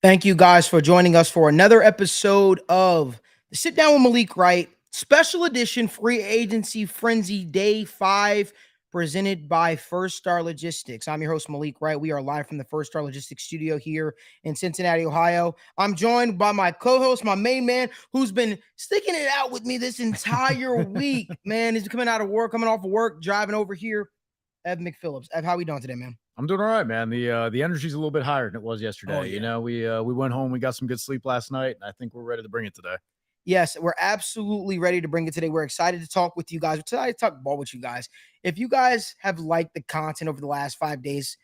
Thank you guys for joining us for another episode of the Sit Down with Malik Wright special edition free agency frenzy day 5 presented by First Star Logistics. I'm your host, Malik Wright. We are live from the First Star Logistics studio here in Cincinnati, Ohio. I'm joined by my co-host, my main man, who's been sticking it out with me this entire week. Man, he's coming off of work, driving over here. Ev McPhillips. Ev, how we doing today, man? I'm doing all right, man. The energy's a little bit higher than it was yesterday. Oh, yeah. You know, we went home, we got some good sleep last night, and I think we're ready to bring it today. Yes, we're absolutely ready to bring it today. We're excited to talk with you guys. We're excited to talk ball with you guys. If you guys have liked the content over the last 5 days,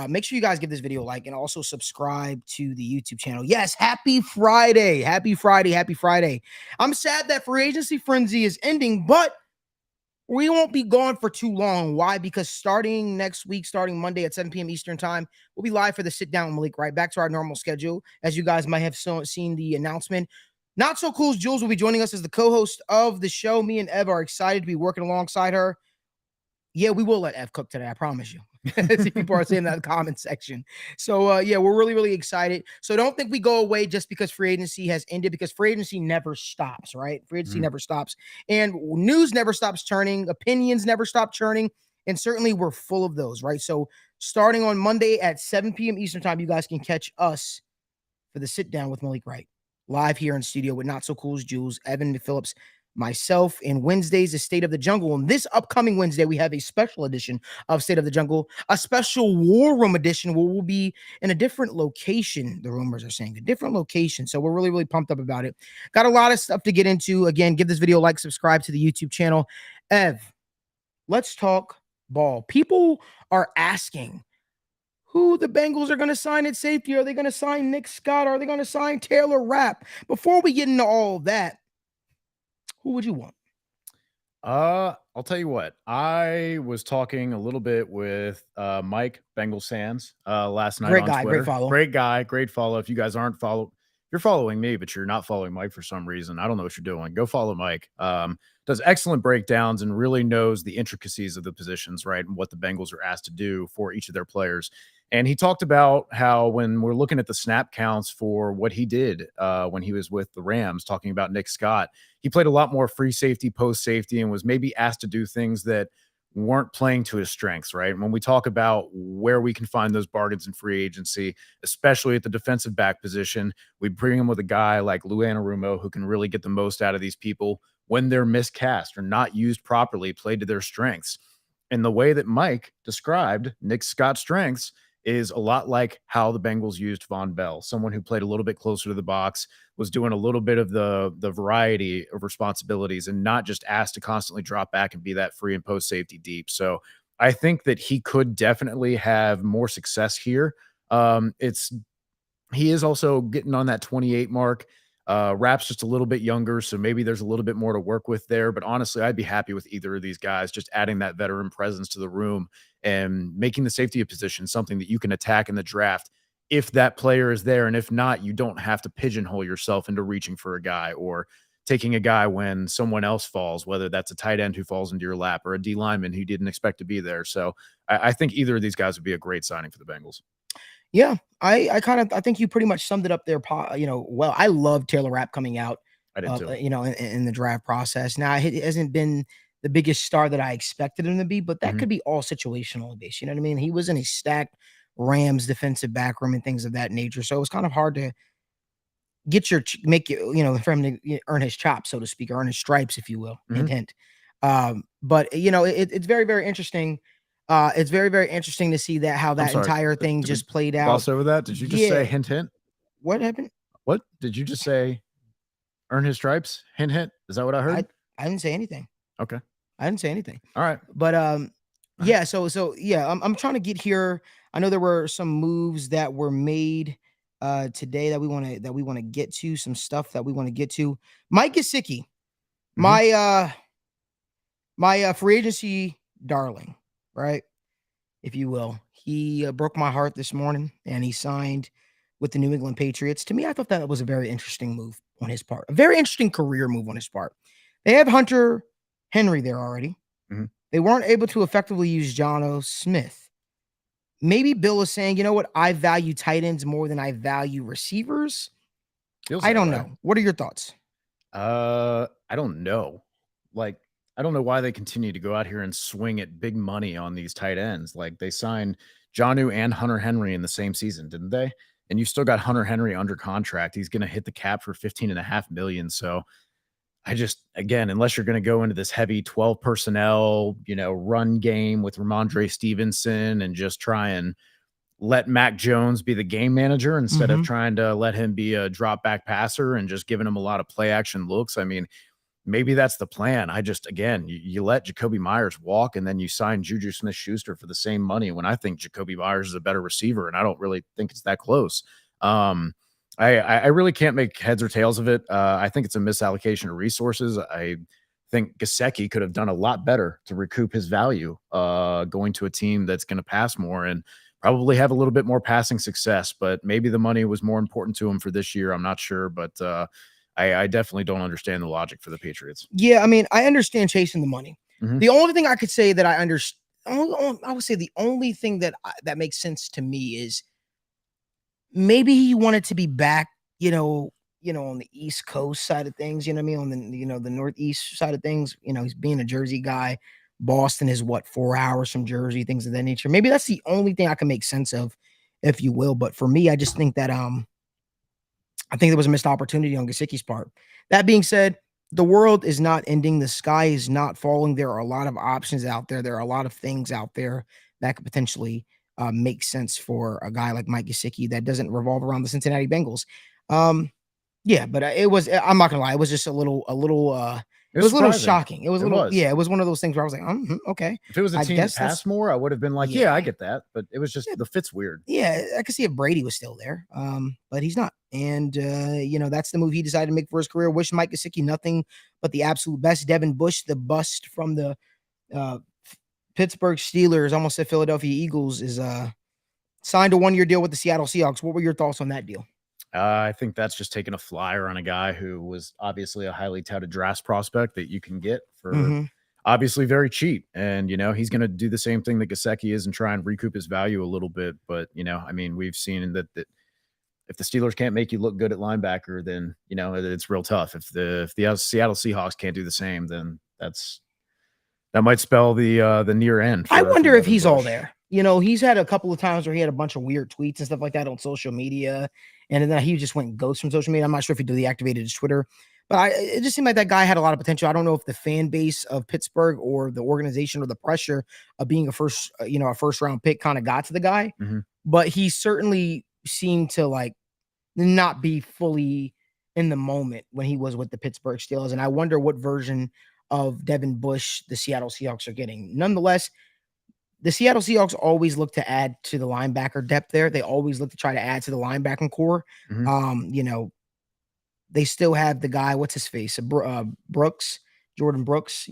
make sure you guys give this video a like and also subscribe to the YouTube channel. Yes, happy Friday. Happy Friday. Happy Friday. I'm sad that free agency frenzy is ending, but we won't be gone for too long. Why? Because starting next week, starting Monday at 7 p.m. Eastern time, we'll be live for the Sit Down with Malik, right? Back to our normal schedule. As you guys might have seen the announcement. Not So Cool's Jules will be joining us as the co-host of the show. Me and Ev are excited to be working alongside her. Yeah, we will let Ev cook today, I promise you. People are saying that in the comment section. So, yeah, we're really, really excited. So don't think we go away just because free agency has ended, because free agency never stops, right? Free agency never stops. And news never stops churning. Opinions never stop churning. And certainly we're full of those, right? So starting on Monday at 7 p.m. Eastern time, you guys can catch us for the Sit Down with Malik Wright. Live here in studio with Not So Cool's Jules, Evan McPhillips, myself, and Wednesdays, the State of the Jungle. And this upcoming Wednesday, we have a special edition of State of the Jungle, a special War Room edition where we'll be in a different location. The rumors are saying a different location. So we're really, really pumped up about it. Got a lot of stuff to get into. Again, give this video a like, subscribe to the YouTube channel. Ev, let's talk ball. People are asking who the Bengals are going to sign at safety. Are they going to sign Nick Scott? Are they going to sign Taylor Rapp? Before we get into all of that, who would you want? I'll tell you what. I was talking a little bit with Mike Bengal Sands last night Great on guy, Twitter. great follow. Great guy, great follow. If you guys aren't you're following me, but you're not following Mike for some reason. I don't know what you're doing. Go follow Mike. Does excellent breakdowns and really knows the intricacies of the positions, right? And what the Bengals are asked to do for each of their players. And he talked about how when we're looking at the snap counts for what he did when he was with the Rams, talking about Nick Scott, he played a lot more free safety, post safety, and was maybe asked to do things that weren't playing to his strengths, right? And when we talk about where we can find those bargains in free agency, especially at the defensive back position, we bring him with a guy like Lou Anarumo who can really get the most out of these people when they're miscast or not used properly, played to their strengths. And the way that Mike described Nick Scott's strengths is a lot like how the Bengals used Von Bell, someone who played a little bit closer to the box, was doing a little bit of the variety of responsibilities and not just asked to constantly drop back and be that free and post safety deep. So I think that he could definitely have more success here. He is also getting on that 28 mark. Rapp's just a little bit younger, so maybe there's a little bit more to work with there. But honestly, I'd be happy with either of these guys, just adding that veteran presence to the room and making the safety position something that you can attack in the draft if that player is there. And if not, you don't have to pigeonhole yourself into reaching for a guy or taking a guy when someone else falls, whether that's a tight end who falls into your lap or a D lineman who didn't expect to be there. So I think either of these guys would be a great signing for the Bengals. Yeah, I think you pretty much summed it up there. Well, I love Taylor Rapp coming out. I did too. In the draft process. Now it hasn't been the biggest star that I expected him to be, but that could be all situational based. You know what I mean? He was in a stacked Rams defensive back room and things of that nature. So it was kind of hard to for him to earn his chops, so to speak, or earn his stripes, if you will. Hint. But it's very, very interesting. It's very, very interesting to see how that entire thing just played out. Gloss over that. Did you just say hint, hint? What happened? What did you just say? Earn his stripes? Hint, hint. Is that what I heard? I didn't say anything. Okay. I didn't say anything. All right. But yeah. So yeah, I'm trying to get here. I know there were some moves that were made today that we want to get to. Some stuff that we want to get to. Mike Gesicki, my free agency darling, right? If you will. He broke my heart this morning, and he signed with the New England Patriots. To me, I thought that was a very interesting move on his part. A very interesting career move on his part. They have Hunter Henry there already. They weren't able to effectively use John O. Smith. maybe Bill is saying, you know what, I value tight ends more than I value receivers. Feels I that don't way. know. What are your thoughts? I don't know. Like, I don't know why they continue to go out here and swing at big money on these tight ends. Like, they signed Jonnu and Hunter Henry in the same season, didn't they? And you still got Hunter Henry under contract. He's going to hit the cap for 15.5 million. So I just, again, unless you're going to go into this heavy 12 personnel, run game with Ramondre Stevenson and just try and let Mac Jones be the game manager instead of trying to let him be a drop back passer and just giving him a lot of play action looks. I mean, maybe that's the plan. I just, again, you let Jacoby Myers walk and then you sign Juju Smith-Schuster for the same money when I think Jacoby Myers is a better receiver, and I don't really think it's that close. I really can't make heads or tails of it. I think it's a misallocation of resources. I think Gesicki could have done a lot better to recoup his value going to a team that's going to pass more and probably have a little bit more passing success, but maybe the money was more important to him for this year. I'm not sure, but I definitely don't understand the logic for the Patriots. Yeah, I mean, I understand chasing the money. Mhm. The only thing I could say that I understand, I would say the only thing that makes sense to me is maybe he wanted to be back, on the East Coast side of things, you know what I mean? On the Northeast side of things, he's being a Jersey guy. Boston is 4 hours from Jersey, things of that nature. Maybe that's the only thing I can make sense of, if you will. But for me, I just think that I think there was a missed opportunity on Gesicki's part. That being said, the world is not ending. The sky is not falling. There are a lot of options out there. There are a lot of things out there that could potentially make sense for a guy like Mike Gesicki that doesn't revolve around the Cincinnati Bengals. Yeah, but it was. I'm not gonna lie. It was just a little. It was a little shocking. It was a little. Yeah, it was one of those things where I was like, okay. If it was a team that passed more, I would have been like, yeah, I get that. But it was just the fit's weird. Yeah, I could see if Brady was still there, but he's not. And that's the move he decided to make for his career. Wish Mike Gesicki nothing but the absolute best. Devin Bush, the bust from the Pittsburgh Steelers, almost said Philadelphia Eagles, is signed a 1-year deal with the Seattle Seahawks. What were your thoughts on that deal? I think that's just taking a flyer on a guy who was obviously a highly touted draft prospect that you can get for obviously very cheap. And, he's going to do the same thing that Gesicki is and try and recoup his value a little bit. But, I mean, we've seen that if the Steelers can't make you look good at linebacker, then, it's real tough. If the Seattle Seahawks can't do the same, then that might spell the near end. I wonder if he's all there. He's had a couple of times where he had a bunch of weird tweets and stuff like that on social media. And then he just went ghost from social media. I'm not sure if he deactivated his Twitter, but it just seemed like that guy had a lot of potential. I don't know if the fan base of Pittsburgh or the organization or the pressure of being a first round pick kind of got to the guy, but he certainly seemed to not be fully in the moment when he was with the Pittsburgh Steelers. And I wonder what version of Devin Bush the Seattle Seahawks are getting. Nonetheless, the Seattle Seahawks always look to add to the linebacker depth there. They always look to try to add to the linebacking core. They still have the guy, what's his face? Brooks, Jordan Brooks,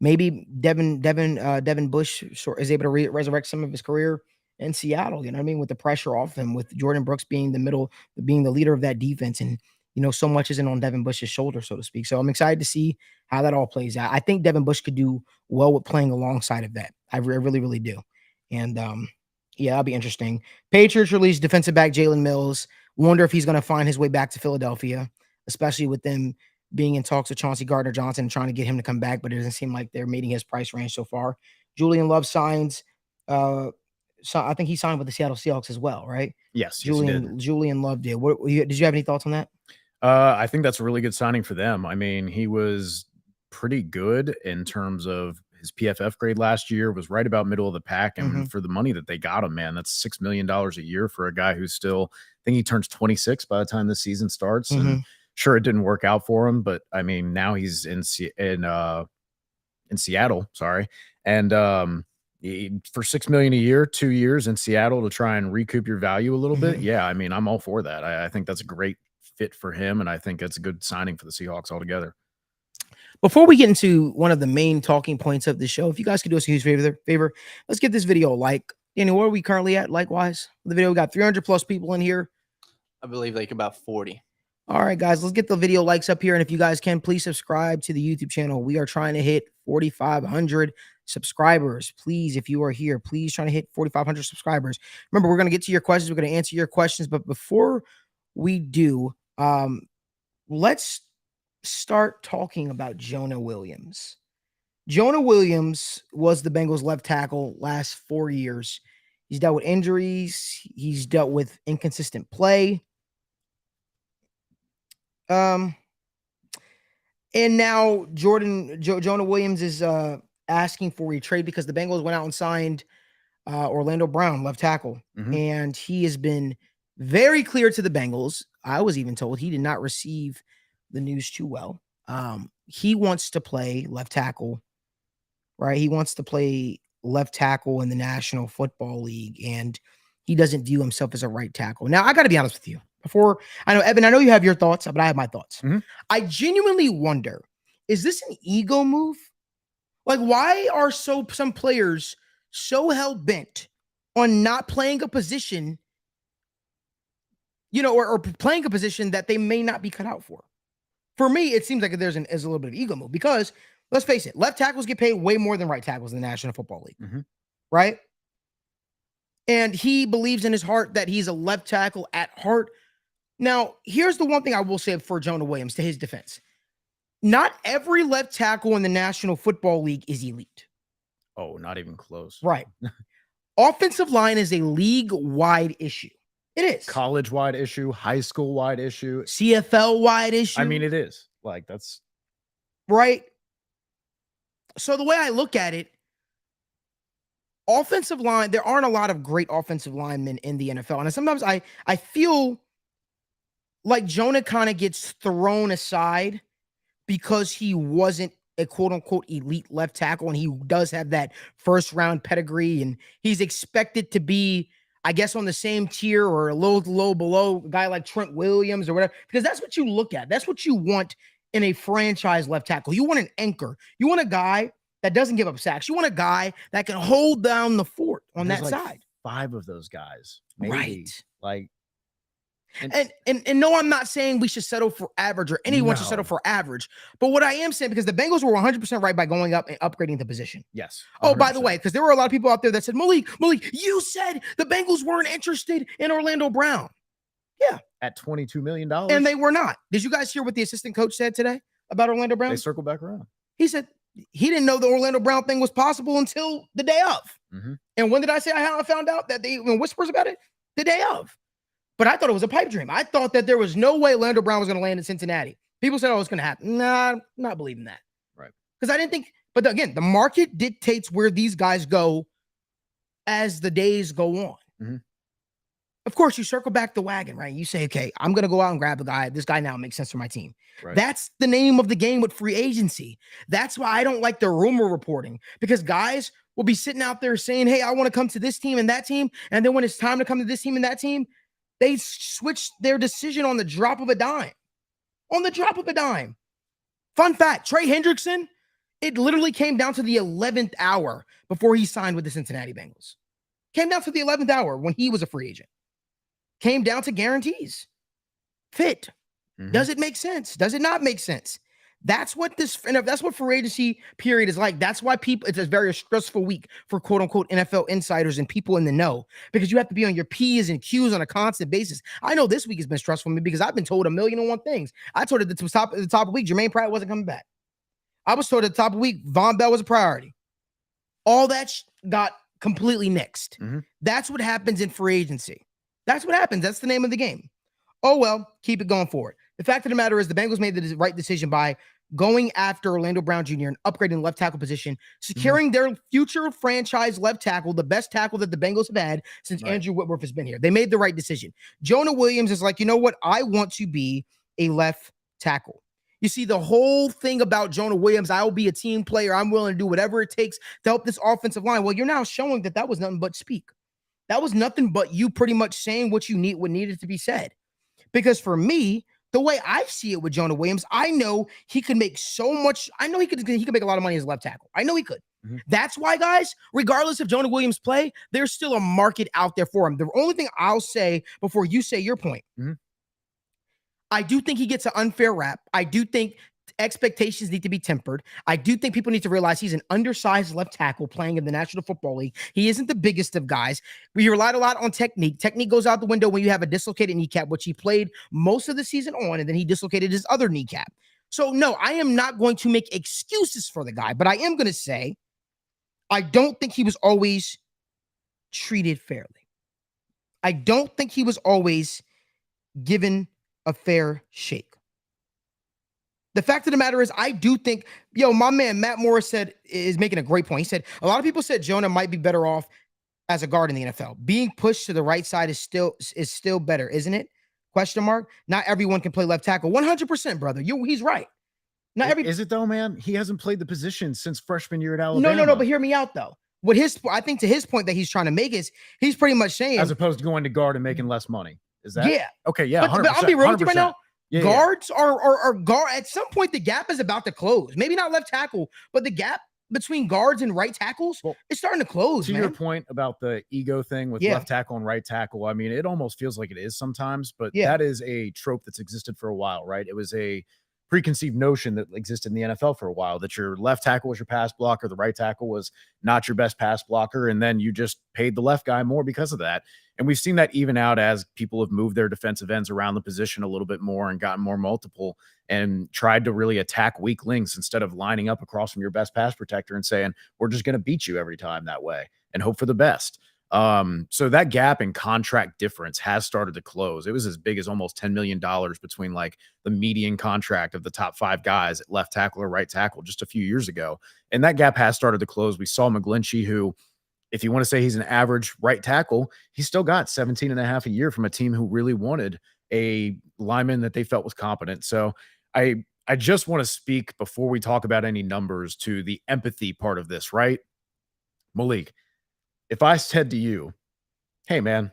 maybe Devin Bush is able to resurrect some of his career in Seattle, you know what I mean? With the pressure off him, with Jordan Brooks being being the leader of that defense. And, so much isn't on Devin Bush's shoulder, so to speak. So I'm excited to see how that all plays out. I think Devin Bush could do well with playing alongside of that. I really, really do. And that'll be interesting. Patriots released defensive back Jalen Mills. Wonder if he's going to find his way back to Philadelphia, especially with them being in talks with Chauncey Gardner-Johnson and trying to get him to come back, but it doesn't seem like they're meeting his price range so far. Julian Love signs. So I think he signed with the Seattle Seahawks as well, right? Yes, Julian Love did. Did you have any thoughts on that? I think that's a really good signing for them. I mean, he was pretty good in terms of his PFF grade last year, was right about middle of the pack. And for the money that they got him, man, that's $6 million a year for a guy who's still, I think he turns 26 by the time the season starts. And sure, it didn't work out for him, but I mean, now he's in Seattle, sorry. And for $6 million a year, 2 years in Seattle to try and recoup your value a little bit. Yeah, I mean, I'm all for that. I think that's a great fit for him, and I think it's a good signing for the Seahawks altogether. Before we get into one of the main talking points of the show, if you guys could do us a huge favor, let's get this video a like. Danny, where are we currently at likewise? The video, we got 300 plus people in here. I believe about 40. All right, guys, let's get the video likes up here. And if you guys can, please subscribe to the YouTube channel. We are trying to hit 4,500 subscribers. Please, if you are here, please trying to hit 4,500 subscribers. Remember, we're going to get to your questions. We're going to answer your questions. But before we do, let's start talking about Jonah Williams. Jonah Williams was the Bengals left tackle last 4 years. He's dealt with injuries. He's dealt with inconsistent play. And now Jonah Williams is asking for a trade because the Bengals went out and signed Orlando Brown, left tackle. And he has been very clear to the Bengals. I was even told he did not receive the news too well. He wants to play left tackle, right? He wants to play left tackle in the National Football League, and he doesn't view himself as a right tackle. Now, I got to be honest with you. Before, I know, Evan, I know you have your thoughts, but I have my thoughts. I genuinely wonder, is this an ego move? Like, why are some players so hell-bent on not playing a position, or playing a position that they may not be cut out for? For me, it seems like there's a little bit of ego move because, let's face it, left tackles get paid way more than right tackles in the National Football League, right? And he believes in his heart that he's a left tackle at heart. Now, here's the one thing I will say for Jonah Williams, to his defense. Not every left tackle in the National Football League is elite. Oh, not even close. Right. Offensive line is a league-wide issue. It is. College-wide issue, high school-wide issue. CFL-wide issue. I mean, it is. Like, that's... Right. So the way I look at it, offensive line, there aren't a lot of great offensive linemen in the NFL. And sometimes I feel like Jonah kind of gets thrown aside because he wasn't a quote-unquote elite left tackle, and he does have that first-round pedigree, and he's expected to be, I guess, on the same tier or a little low below a guy like Trent Williams or whatever, because that's what you look at. That's what you want in a franchise left tackle. You want an anchor. You want a guy that doesn't give up sacks. You want a guy that can hold down the fort on that side. 5 of those guys, maybe. Right. Like, and no, I'm not saying we should settle for average or anyone should settle for average. But what I am saying, because the Bengals were 100% right by going up and upgrading the position. Yes. 100%. Oh, by the way, because there were a lot of people out there that said, Malik, you said the Bengals weren't interested in Orlando Brown. Yeah. At $22 million. And they were not. Did you guys hear what the assistant coach said today about Orlando Brown? They circled back around. He said he didn't know the Orlando Brown thing was possible until the day of. And when did I say I found out that they even whispers about it? The day of. But I thought it was a pipe dream. I thought that there was no way Orlando Brown was going to land in Cincinnati. People said, oh, it's going to happen. Nah, not believing that. Right. Because I didn't think, but again, the market dictates where these guys go as the days go on. Of course, you circle back the wagon, right? You say, okay, I'm going to go out and grab a guy. This guy now makes sense for my team. Right. That's the name of the game with free agency. That's why I don't like the rumor reporting, because guys will be sitting out there saying, hey, I want to come to this team and that team. And then when it's time to come to this team and that team, they switch their decision on the drop of a dime. On the drop of a dime. Fun fact, Trey Hendrickson, it literally came down to the 11th hour before he signed with the Cincinnati Bengals. Came down to the 11th hour when he was a free agent. Came down to guarantees. Fit. Does it make sense? Does it not make sense? That's what that's what free agency period is like. That's why it's a very stressful week for quote unquote NFL insiders and people in the know, because you have to be on your P's and Q's on a constant basis. I know this week has been stressful for me because I've been told 1,000,001 things. I told at the top of the week, Jermaine Pratt wasn't coming back. I was told at the top of the week, Von Bell was a priority. All that got completely nixed. That's what happens in free agency. That's what happens. That's the name of the game. Oh, well, keep it going forward. The fact of the matter is the Bengals made the right decision by going after Orlando Brown Jr. and upgrading the left tackle position, securing their future franchise left tackle, the best tackle that the Bengals have had since Andrew Whitworth has been here. They made the right decision. Jonah Williams is like, you know what? I want to be a left tackle. You see, the whole thing about Jonah Williams, I will be a team player. I'm willing to do whatever it takes to help this offensive line. Well, you're now showing that was nothing but speak. That was nothing but you pretty much saying what needed to be said. Because for me, the way I see it with Jonah Williams, I know he could make so much. I know he could make a lot of money as a left tackle. I know he could. That's why, guys, regardless of Jonah Williams' play, there's still a market out there for him. The only thing I'll say before you say your point, I do think he gets an unfair rap. I do think expectations need to be tempered. I do think people need to realize he's an undersized left tackle playing in the National Football League. He isn't the biggest of guys. We relied a lot on technique. Technique goes out the window when you have a dislocated kneecap, which he played most of the season on, and then he dislocated his other kneecap. So, no, I am not going to make excuses for the guy, but I am going to say I don't think he was always treated fairly. I don't think he was always given a fair shake. The fact of the matter is, I do think, my man Matt Morris is making a great point. He said a lot of people said Jonah might be better off as a guard in the NFL. Being pushed to the right side is still better, isn't it? Question mark. Not everyone can play left tackle. 100%, brother. He's right. Not every Is it though, man? He hasn't played the position since freshman year at Alabama. No. But hear me out though. I think to his point that he's trying to make is he's pretty much saying, as opposed to going to guard and making less money. Is that okay? Yeah, but I'll be real with you right now. Yeah, guards are guard. At some point, the gap is about to close. Maybe not left tackle, but the gap between guards and right tackles is starting to close. To your point about the ego thing with left tackle and right tackle, I mean, it almost feels like it is sometimes, but that is a trope that's existed for a while, right? It was a preconceived notion that existed in the NFL for a while, that your left tackle was your pass blocker, the right tackle was not your best pass blocker, and then you just paid the left guy more because of that. And we've seen that even out as people have moved their defensive ends around the position a little bit more and gotten more multiple and tried to really attack weak links instead of lining up across from your best pass protector and saying, we're just going to beat you every time that way and hope for the best. So that gap in contract difference has started to close. It was as big as almost $10 million between like the median contract of the top 5 guys at left tackle or right tackle just a few years ago. And that gap has started to close. We saw McGlinchey, who, if you want to say he's an average right tackle, he still got 17 and a half a year from a team who really wanted a lineman that they felt was competent. So I just want to speak before we talk about any numbers to the empathy part of this, right? Malik, if I said to you, hey, man,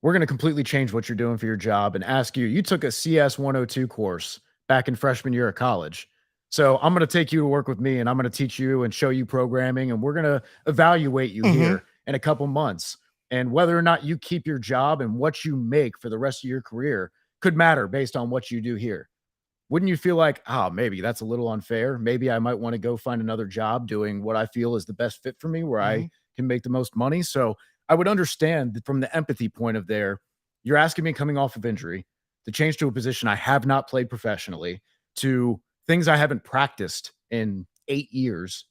we're going to completely change what you're doing for your job and ask you, you took a CS 102 course back in freshman year of college. So I'm going to take you to work with me and I'm going to teach you and show you programming. And we're going to evaluate you here in a couple months. And whether or not you keep your job and what you make for the rest of your career could matter based on what you do here. Wouldn't you feel like, maybe that's a little unfair? Maybe I might want to go find another job doing what I feel is the best fit for me, where I can make the most money. So I would understand that from the empathy point of there, you're asking me coming off of injury to change to a position I have not played professionally, to things I haven't practiced in 8 years.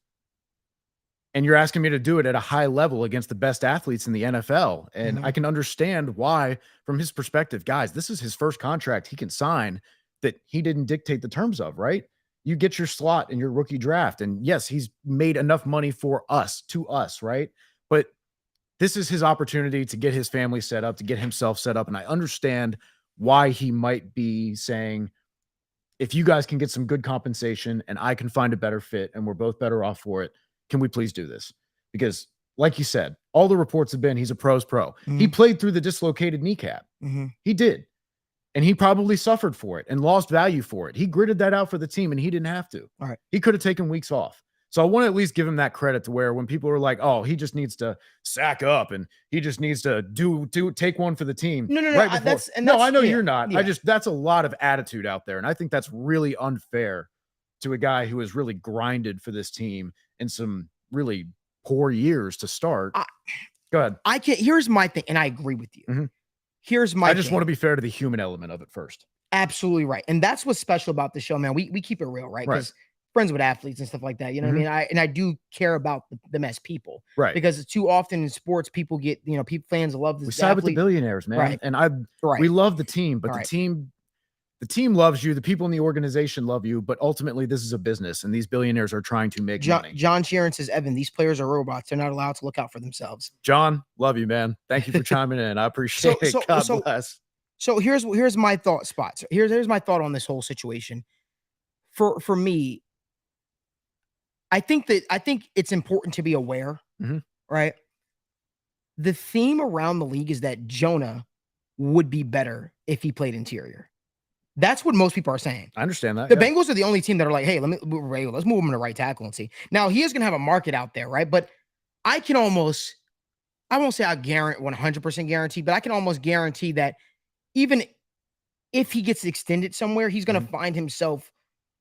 And you're asking me to do it at a high level against the best athletes in the NFL. And I can understand why, from his perspective, guys, this is his first contract he can sign that he didn't dictate the terms of, right? You get your slot in your rookie draft. And yes, he's made enough money for us, to us, right? But this is his opportunity to get his family set up, to get himself set up. And I understand why he might be saying, if you guys can get some good compensation and I can find a better fit and we're both better off for it, can we please do this? Because like you said, all the reports have been he's a pro's pro. He played through the dislocated kneecap. He did. And he probably suffered for it and lost value for it. He gritted that out for the team and he didn't have to. All right. He could have taken weeks off. So I want to at least give him that credit, to where when people are like, oh, he just needs to sack up and he just needs to take one for the team. No. Right I know you're not. Yeah. That's a lot of attitude out there. And I think that's really unfair to a guy who has really grinded for this team in some really poor years to start. Go ahead. Here's my thing. And I agree with you. Here's my I just want to be fair to the human element of it first. Absolutely right. And that's what's special about the show, man. We keep it real, right? Because friends with athletes and stuff like that, you know what I mean? I do care about them as people. Right. Because too often in sports, people get, fans love this. We side with the billionaires, man. Right. And we love the team, but the team loves you. The people in the organization love you, but ultimately this is a business and these billionaires are trying to make money. John Sheeran says, Evan, these players are robots. They're not allowed to look out for themselves. John, love you, man. Thank you for chiming in. I appreciate it. God bless. So here's my thought spots. Here's my thought on this whole situation. For me, I think it's important to be aware, right? The theme around the league is that Jonah would be better if he played interior. That's what most people are saying. I understand that. The Bengals are the only team that are like, hey, let's move him to right tackle and see. Now, he is going to have a market out there, right? But I won't say I guarantee 100% guarantee, but I can almost guarantee that even if he gets extended somewhere, he's going to find himself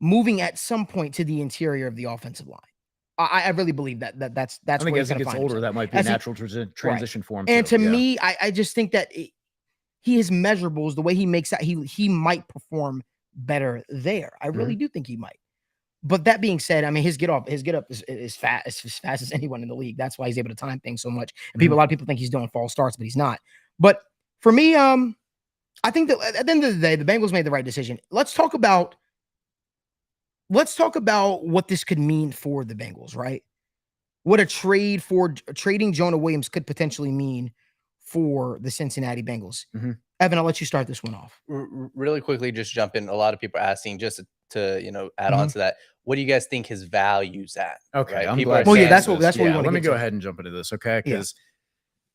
moving at some point to the interior of the offensive line. I really believe that's I think where as he's he going to gets find older, himself. that might be a As he- natural transition for him. And too. to Yeah. me, I just think that his measurables, the way he makes that, he might perform better there. I really do think he might. But that being said, I mean, his get up is fast as anyone in the league. That's why he's able to time things so much. And a lot of people think he's doing false starts, but he's not. But for me, I think that at the end of the day, the Bengals made the right decision. Let's talk about what this could mean for the Bengals, right? What a trade for trading Jonah Williams could potentially mean for the Cincinnati Bengals. Evan, I'll let you start this one off. Really quickly, just jump in. A lot of people are asking, just to add on to that. What do you guys think his value's at? Okay, right? I'm people glad. Well, yeah, you that's asked what this. we want to Let me get go to. ahead and jump into this, okay? Because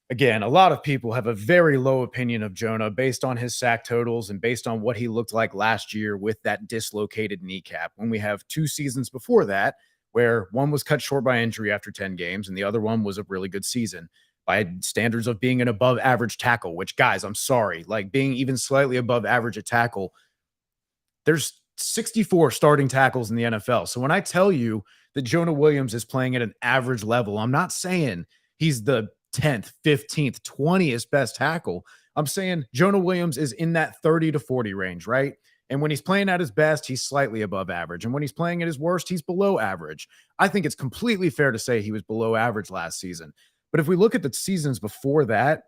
again, a lot of people have a very low opinion of Jonah based on his sack totals and based on what he looked like last year with that dislocated kneecap. When we have 2 seasons before that, where one was cut short by injury after 10 games, and the other one was a really good season by standards of being an above average tackle, which, guys, I'm sorry, like being even slightly above average at tackle, there's 64 starting tackles in the NFL. So when I tell you that Jonah Williams is playing at an average level, I'm not saying he's the 10th, 15th, 20th best tackle. I'm saying Jonah Williams is in that 30 to 40 range, right? And when he's playing at his best, he's slightly above average. And when he's playing at his worst, he's below average. I think it's completely fair to say he was below average last season. But if we look at the seasons before that,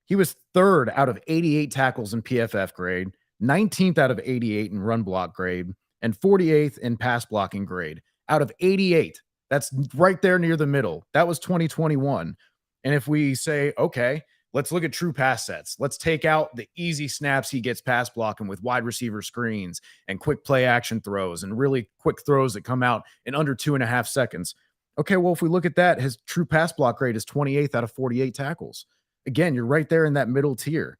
he was 3rd out of 88 tackles in PFF grade, 19th out of 88 in run block grade, and 48th in pass blocking grade. Out of 88, that's right there near the middle. That was 2021. And if we say, okay, let's look at true pass sets. Let's take out the easy snaps he gets pass blocking with wide receiver screens and quick play action throws and really quick throws that come out in under 2.5 seconds. Okay, well, if we look at that, his true pass block rate is 28th out of 48 tackles. Again, you're right there in that middle tier.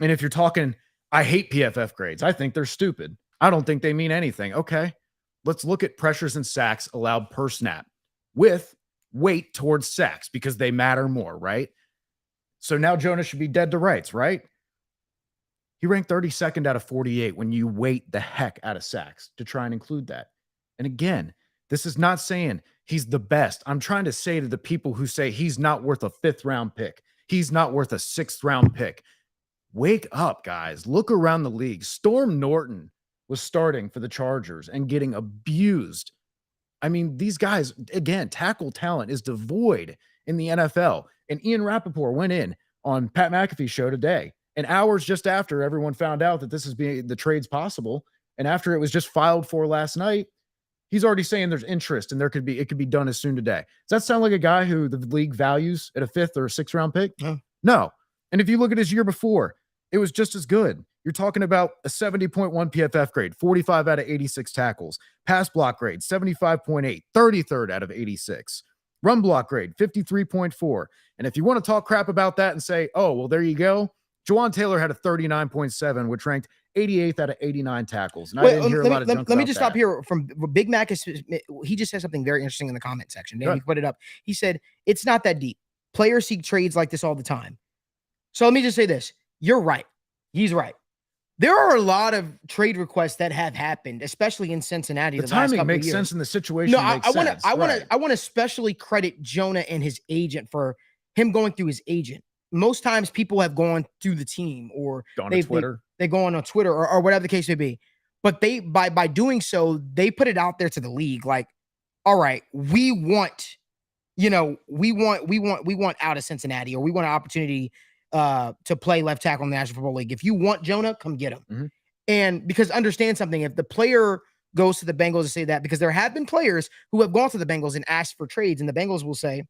And if you're talking, I hate PFF grades. I think they're stupid. I don't think they mean anything. Okay, let's look at pressures and sacks allowed per snap with weight towards sacks because they matter more, right? So now Jonah should be dead to rights, right? He ranked 32nd out of 48 when you weight the heck out of sacks to try and include that. And again, this is not saying he's the best. I'm trying to say to the people who say he's not worth a 5th round pick, he's not worth a 6th round pick. Wake up, guys. Look around the league. Storm Norton was starting for the Chargers and getting abused. I mean, these guys, again, tackle talent is devoid in the NFL. And Ian Rappaport went in on Pat McAfee's show today, and hours just after everyone found out that this is being the trade's possible, and after it was just filed for last night, he's already saying there's interest and it could be done as soon today. Does that sound like a guy who the league values at a 5th or a 6th round pick? No. And if you look at his year before, it was just as good. You're talking about a 70.1 PFF grade, 45 out of 86 tackles, pass block grade, 75.8, 33rd out of 86, run block grade, 53.4. And if you want to talk crap about that and say, oh, well, there you go. Jawan Taylor had a 39.7, which ranked 88th out of 89 tackles. And I didn't hear a lot of junk Let me about just that. stop here. From Big Mac, he just said something very interesting in the comment section. Dan, he put it up. He said, it's not that deep. Players seek trades like this all the time. So let me just say this. You're right. He's right. There are a lot of trade requests that have happened, especially in Cincinnati. The timing makes sense in the situation. No, I want to especially credit Jonah and his agent for him going through his agent. Most times people have gone through the team or they go on Twitter or whatever the case may be. But they by doing so, they put it out there to the league like, all right, we want out of Cincinnati, or we want an opportunity to play left tackle in the National Football League. If you want Jonah, come get him. And because understand something, if the player goes to the Bengals to say that, because there have been players who have gone to the Bengals and asked for trades, and the Bengals will say,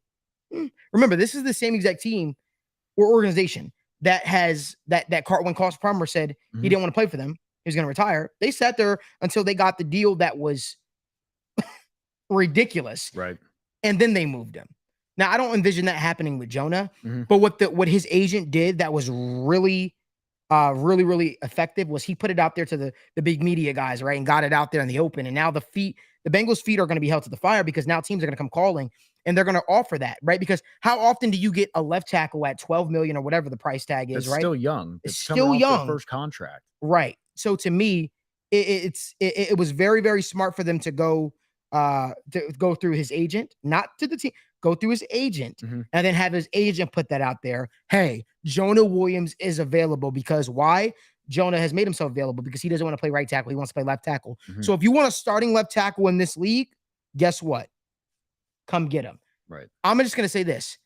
remember, this is the same exact team or organization that has that when Carson Palmer said he didn't want to play for them, he was going to retire. They sat there until they got the deal that was ridiculous. Right. And then they moved him. Now, I don't envision that happening with Jonah, but what his agent did that was really effective was he put it out there to the big media guys, right, and got it out there in the open. And now the Bengals' feet are going to be held to the fire because now teams are going to come calling and they're going to offer that, right? Because how often do you get a left tackle at $12 million or whatever the price tag is, right? Still young. It's still young. First contract, right? So to me, it was very, very smart for them to go through his agent, not to the team, go through his agent, Mhm. and then have his agent put that out there. Hey, Jonah Williams is available because why? Jonah has made himself available because he doesn't want to play right tackle. He wants to play left tackle. Mhm. So if you want a starting left tackle in this league, guess what? Come get him. Right. I'm just going to say this.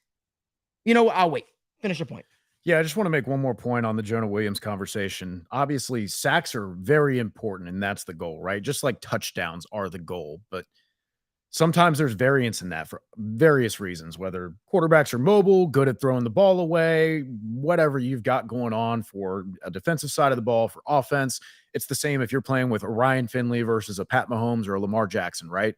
You know what? I'll wait. Finish your point. Yeah, I just want to make one more point on the Jonah Williams conversation. Obviously, sacks are very important, and that's the goal, right? Just like touchdowns are the goal. But sometimes there's variance in that for various reasons, whether quarterbacks are mobile, good at throwing the ball away, whatever you've got going on for a defensive side of the ball, for offense. It's the same if you're playing with a Ryan Finley versus a Pat Mahomes or a Lamar Jackson, right?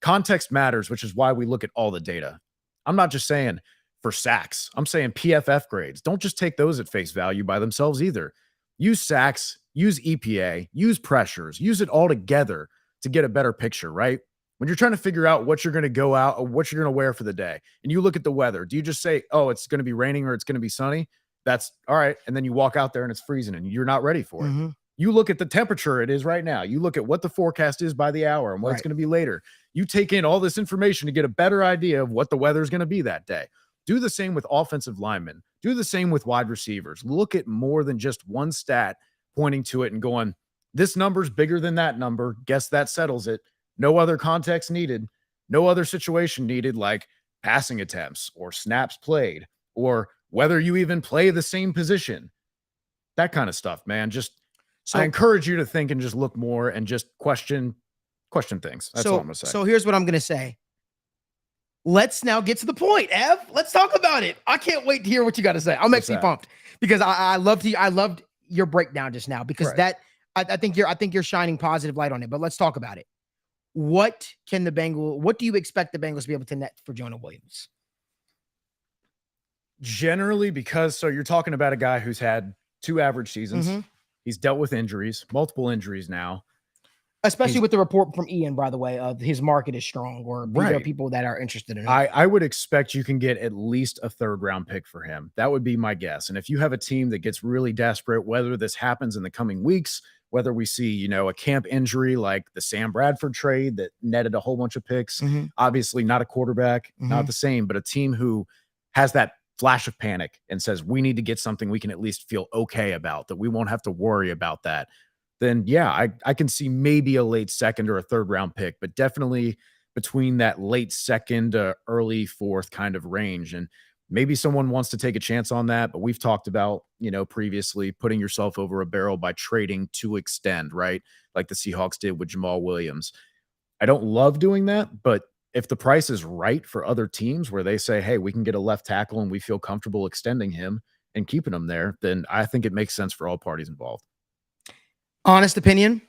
Context matters, which is why we look at all the data. I'm not just saying for sacks, I'm saying PFF grades. Don't just take those at face value by themselves either. Use sacks, use EPA, use pressures, use it all together to get a better picture, right? When you're trying to figure out what you're going to go out or what you're going to wear for the day, and you look at the weather, do you just say, oh, it's going to be raining or it's going to be sunny? That's all right. And then you walk out there and it's freezing and you're not ready for it. Mm-hmm. You look at the temperature it is right now. You look at what the forecast is by the hour and what it's going to be later. You take in all this information to get a better idea of what the weather is going to be that day. Do the same with offensive linemen. Do the same with wide receivers. Look at more than just one stat pointing to it and going, this number's bigger than that number. Guess that settles it. No other context needed. No other situation needed, like passing attempts or snaps played or whether you even play the same position. That kind of stuff, man. I encourage you to think and just look more and just question things. That's all I'm gonna say. So here's what I'm gonna say. Let's now get to the point, Ev. Let's talk about it. I can't wait to hear what you got to say. I'm actually pumped because I loved your breakdown just now because I think you're shining positive light on it. But let's talk about it. What do you expect the Bengals to be able to net for Jonah Williams? Generally, because you're talking about a guy who's had 2 average seasons. Mm-hmm. He's dealt with injuries, multiple injuries now. Especially with the report from Ian, by the way, his market is strong, or there are people that are interested in it. I would expect you can get at least a 3rd round pick for him. That would be my guess. And if you have a team that gets really desperate, whether this happens in the coming weeks, whether we see, a camp injury like the Sam Bradford trade that netted a whole bunch of picks, obviously not a quarterback, not the same, but a team who has that flash of panic and says, we need to get something we can at least feel okay about, that we won't have to worry about that. Then yeah, I can see maybe a late 2nd or a 3rd round pick, but definitely between that late 2nd to early 4th kind of range. And maybe someone wants to take a chance on that, but we've talked about, previously putting yourself over a barrel by trading to extend, right? Like the Seahawks did with Jamal Williams. I don't love doing that, but if the price is right for other teams where they say, hey, we can get a left tackle and we feel comfortable extending him and keeping him there, then I think it makes sense for all parties involved. Honest opinion?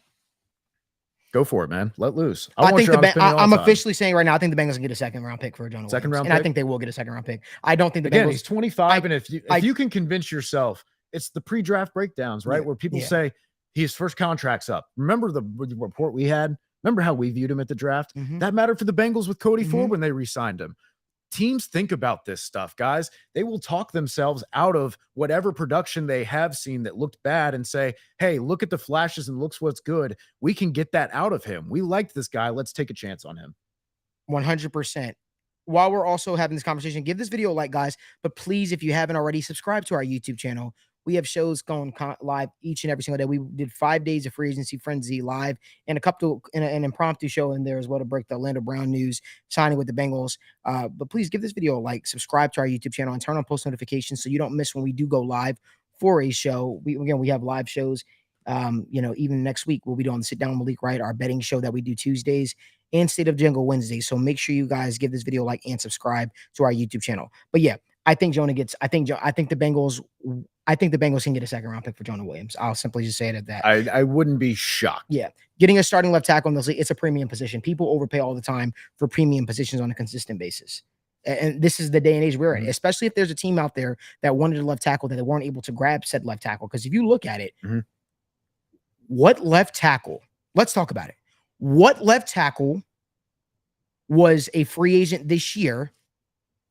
Go for it, man. Let loose. I'm officially saying right now, I think the Bengals can get a 2nd round pick for Jonah Williams. Round and pick? I think they will get a 2nd round pick. I don't think the Bengals. Bengals. He's 25, and if you can convince yourself, it's the pre-draft breakdowns, right? Where people say his first contract's up. Remember the report we had? Remember how we viewed him at the draft? That mattered for the Bengals with Cody Ford when they re-signed him. Teams think about this stuff, guys. They will talk themselves out of whatever production they have seen that looked bad and say, hey, look at the flashes and looks what's good. We can get that out of him. We liked this guy. Let's take a chance on him. 100%. While we're also having this conversation, give this video a like, guys. But please, if you haven't already, subscribe to our YouTube channel. We have shows going live each and every single day. We did 5 days of free agency frenzy live and an impromptu show in there as well to break the Orlando Brown news signing with the Bengals. But please give this video a like, subscribe to our YouTube channel, and turn on post notifications so you don't miss when we do go live for a show. We have live shows. Even next week we'll be doing the Sit Down with Malik Wright, our betting show that we do Tuesdays, and State of Jungle Wednesdays. So make sure you guys give this video a like and subscribe to our YouTube channel. But yeah, I think the Bengals can get a 2nd round pick for Jonah Williams. I'll simply just say it at that. I wouldn't be shocked. Yeah. Getting a starting left tackle in this league, it's a premium position. People overpay all the time for premium positions on a consistent basis. And this is the day and age we're in, especially if there's a team out there that wanted a left tackle that they weren't able to grab said left tackle. Because if you look at it, what left tackle, let's talk about it. What left tackle was a free agent this year,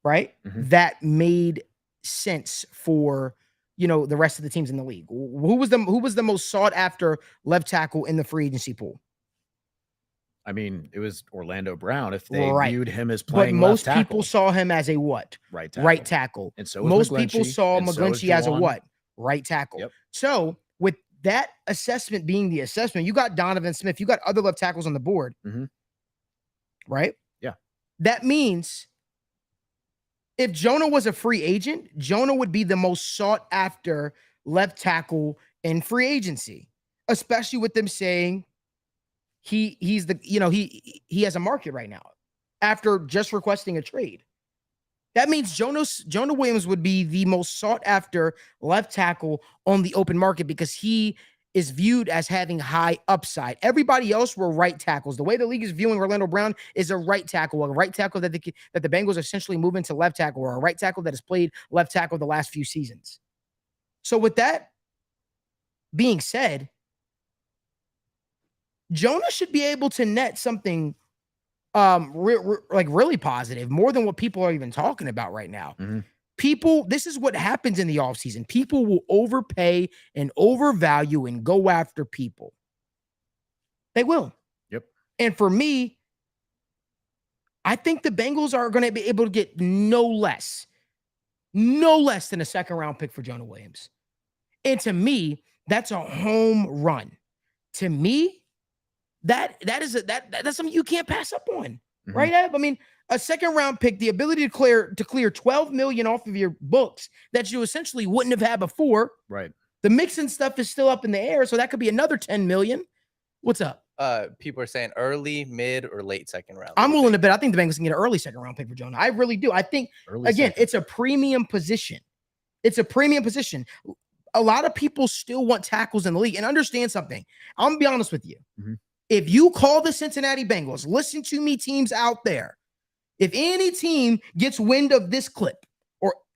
right? That made sense for the rest of the teams in the league. Who was the most sought after left tackle in the free agency pool? I mean, it was Orlando Brown if they Right. viewed him as But playing most left tackle. people saw him as a what? Right tackle. Right tackle. And so was most people McGlinchey, saw and so was McGlinchey as a Juwan. what? Right tackle. Yep. So with that assessment being the assessment, you got Donovan Smith, you got other left tackles on the board, right? Yeah. That means if Jonah was a free agent, Jonah would be the most sought after left tackle in free agency, especially with them saying he's the, he has a market right now after just requesting a trade. That means Jonah Williams would be the most sought after left tackle on the open market because he is viewed as having high upside. Everybody else were right tackles. The way the league is viewing Orlando Brown is a right tackle that the Bengals essentially move into left tackle, or a right tackle that has played left tackle the last few seasons. So with that being said, Jonah should be able to net something really positive, more than what people are even talking about right now. People, this is what happens in the offseason. People will overpay and overvalue and go after people. They will. Yep. And for me, I think the Bengals are going to be able to get no less than a second round pick for Jonah Williams. And to me, that's a home run. To me, that's something you can't pass up on, right, Eb? I mean, a second round pick, the ability to clear $12 million off of your books that you essentially wouldn't have had before. Right. The Mixon stuff is still up in the air, so that could be another $10 million. What's up? People are saying early, mid, or late second round. I'm willing to bet. I think the Bengals can get an early second round pick for Jonah. I really do. I think it's a premium position. It's a premium position. A lot of people still want tackles in the league. And understand something. I'm gonna be honest with you. If you call the Cincinnati Bengals, listen to me, teams out there. If any team gets wind of this clip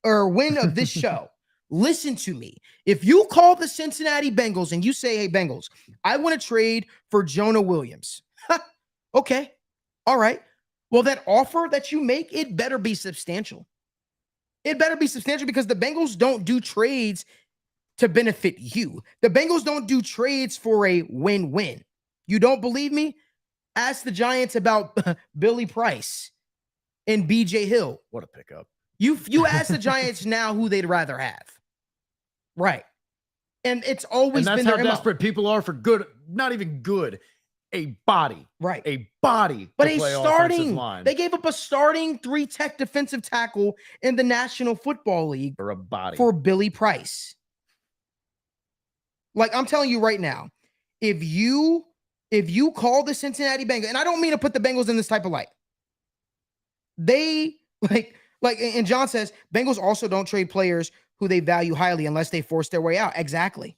or wind of this show, listen to me. If you call the Cincinnati Bengals and you say, hey, Bengals, I want to trade for Jonah Williams. Okay. All right. Well, that offer that you make, it better be substantial. It better be substantial because the Bengals don't do trades to benefit you. The Bengals don't do trades for a win-win. You don't believe me? Ask the Giants about Billy Price and BJ Hill. What a pickup. You ask the Giants now who they'd rather have. Right. And it's always been how desperate people are for good, not even good, a body. Right. A body. But a starting, they gave up a starting 3-tech defensive tackle in the National Football League for a body for Billy Price. Like, I'm telling you right now, if you call the Cincinnati Bengals, and I don't mean to put the Bengals in this type of light, they and John says, Bengals also don't trade players who they value highly unless they force their way out. Exactly.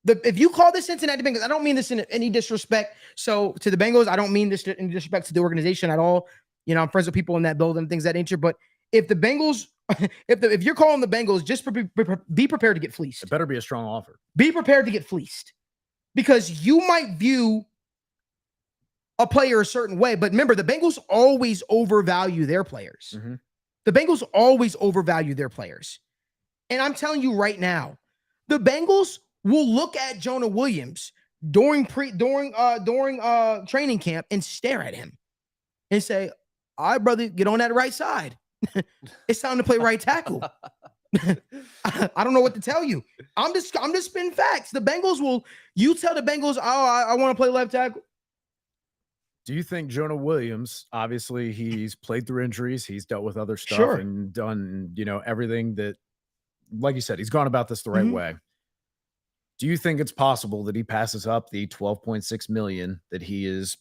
If you call the Cincinnati Bengals, I don't mean this in any disrespect. So to the Bengals, I don't mean this in disrespect to the organization at all. I'm friends with people in that building, things of that nature. But if the Bengals, if you're calling the Bengals, just be prepared to get fleeced. It better be a strong offer. Be prepared to get fleeced because you might view a player a certain way. But remember, the Bengals always overvalue their players. The Bengals always overvalue their players. And I'm telling you right now, the Bengals will look at Jonah Williams during training camp and stare at him and say, all right, brother, get on that right side. It's time to play right tackle. I don't know what to tell you. I'm just spitting facts. The Bengals you tell the Bengals, I want to play left tackle. Do you think Jonah Williams, obviously he's played through injuries, he's dealt with other stuff Sure. and done, everything that, like you said, he's gone about this the right way. Do you think it's possible that he passes up the $12.6 million that he is